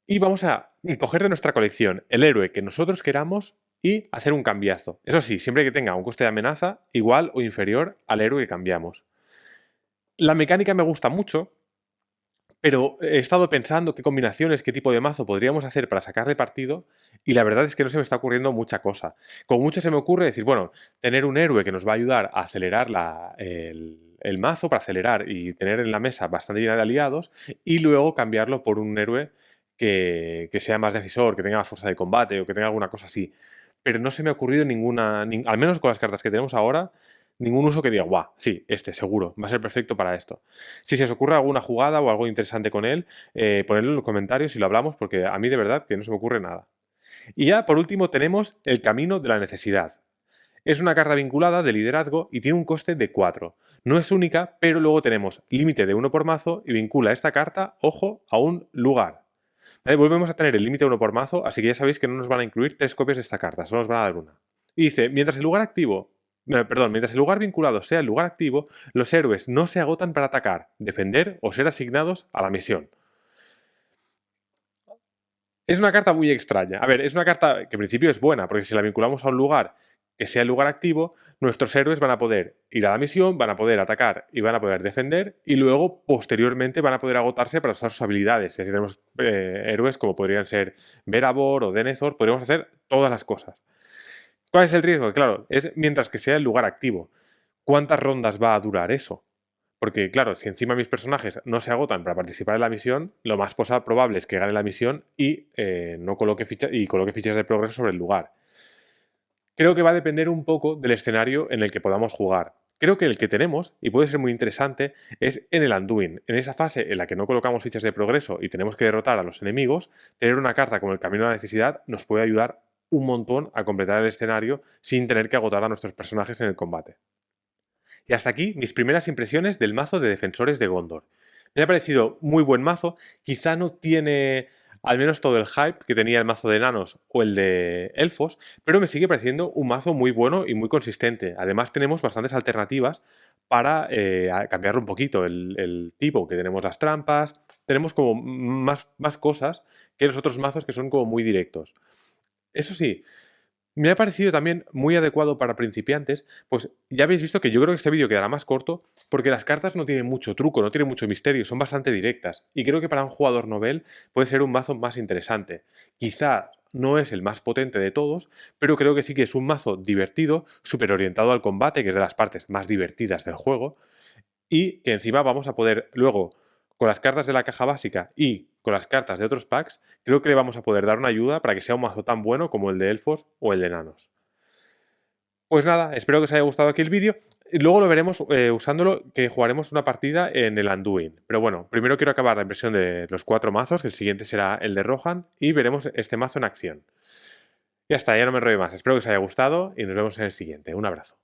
y vamos a coger de nuestra colección el héroe que nosotros queramos y hacer un cambiazo. Eso sí, siempre que tenga un coste de amenaza igual o inferior al héroe que cambiamos. La mecánica me gusta mucho, pero he estado pensando qué combinaciones, qué tipo de mazo podríamos hacer para sacarle partido, y la verdad es que no se me está ocurriendo mucha cosa. Con mucho se me ocurre decir, bueno, tener un héroe que nos va a ayudar a acelerar el mazo, para acelerar y tener en la mesa bastante llena de aliados, y luego cambiarlo por un héroe que sea más decisor, que tenga más fuerza de combate o que tenga alguna cosa así. Pero no se me ha ocurrido ninguna, al menos con las cartas que tenemos ahora, ningún uso que diga, guau, sí, este seguro, va a ser perfecto para esto. Si se os ocurre alguna jugada o algo interesante con él, ponedlo en los comentarios y lo hablamos, porque a mí de verdad que no se me ocurre nada. Y ya por último tenemos el camino de la necesidad. Es una carta vinculada de liderazgo y tiene un coste de 4. No es única, pero luego tenemos límite de 1 por mazo y vincula esta carta, ojo, a un lugar. ¿Vale? Volvemos a tener el límite de 1 por mazo, así que ya sabéis que no nos van a incluir 3 copias de esta carta, solo nos van a dar una. Y dice, mientras el lugar activo mientras el lugar vinculado sea el lugar activo, los héroes no se agotan para atacar, defender o ser asignados a la misión. Es una carta muy extraña. A ver, es una carta que en principio es buena, porque si la vinculamos a un lugar que sea el lugar activo, nuestros héroes van a poder ir a la misión, van a poder atacar y van a poder defender, y luego, posteriormente, van a poder agotarse para usar sus habilidades. Si tenemos héroes como podrían ser Verabor o Denethor, podríamos hacer todas las cosas. ¿Cuál es el riesgo? Claro, es mientras que sea el lugar activo. ¿Cuántas rondas va a durar eso? Porque, claro, si encima mis personajes no se agotan para participar en la misión, lo más probable es que gane la misión y no coloque coloque fichas de progreso sobre el lugar. Creo que va a depender un poco del escenario en el que podamos jugar. Creo que el que tenemos, y puede ser muy interesante, es en el Anduin. En esa fase en la que no colocamos fichas de progreso y tenemos que derrotar a los enemigos, tener una carta como el Camino de la Necesidad nos puede ayudar un montón a completar el escenario sin tener que agotar a nuestros personajes en el combate. Y hasta aquí mis primeras impresiones del mazo de Defensores de Gondor. Me ha parecido muy buen mazo, quizá no tiene al menos todo el hype que tenía el mazo de enanos o el de elfos, pero me sigue pareciendo un mazo muy bueno y muy consistente. Además tenemos bastantes alternativas para cambiarlo un poquito, el tipo, que tenemos las trampas, tenemos como más cosas que los otros mazos que son como muy directos. Eso sí, Me ha parecido también muy adecuado para principiantes, pues ya habéis visto que yo creo que este vídeo quedará más corto porque las cartas no tienen mucho truco, no tienen mucho misterio, son bastante directas y creo que para un jugador novel puede ser un mazo más interesante. Quizá no es el más potente de todos, pero creo que sí que es un mazo divertido, súper orientado al combate, que es de las partes más divertidas del juego, y que encima vamos a poder luego, con las cartas de la caja básica y con las cartas de otros packs, creo que le vamos a poder dar una ayuda para que sea un mazo tan bueno como el de elfos o el de enanos. Pues nada, espero que os haya gustado aquí el vídeo. Luego lo veremos usándolo, que jugaremos una partida en el Anduin. Pero bueno, primero quiero acabar la impresión de los 4 mazos, que el siguiente será el de Rohan, y veremos este mazo en acción. Ya está, ya no me enrollo más. Espero que os haya gustado y nos vemos en el siguiente. Un abrazo.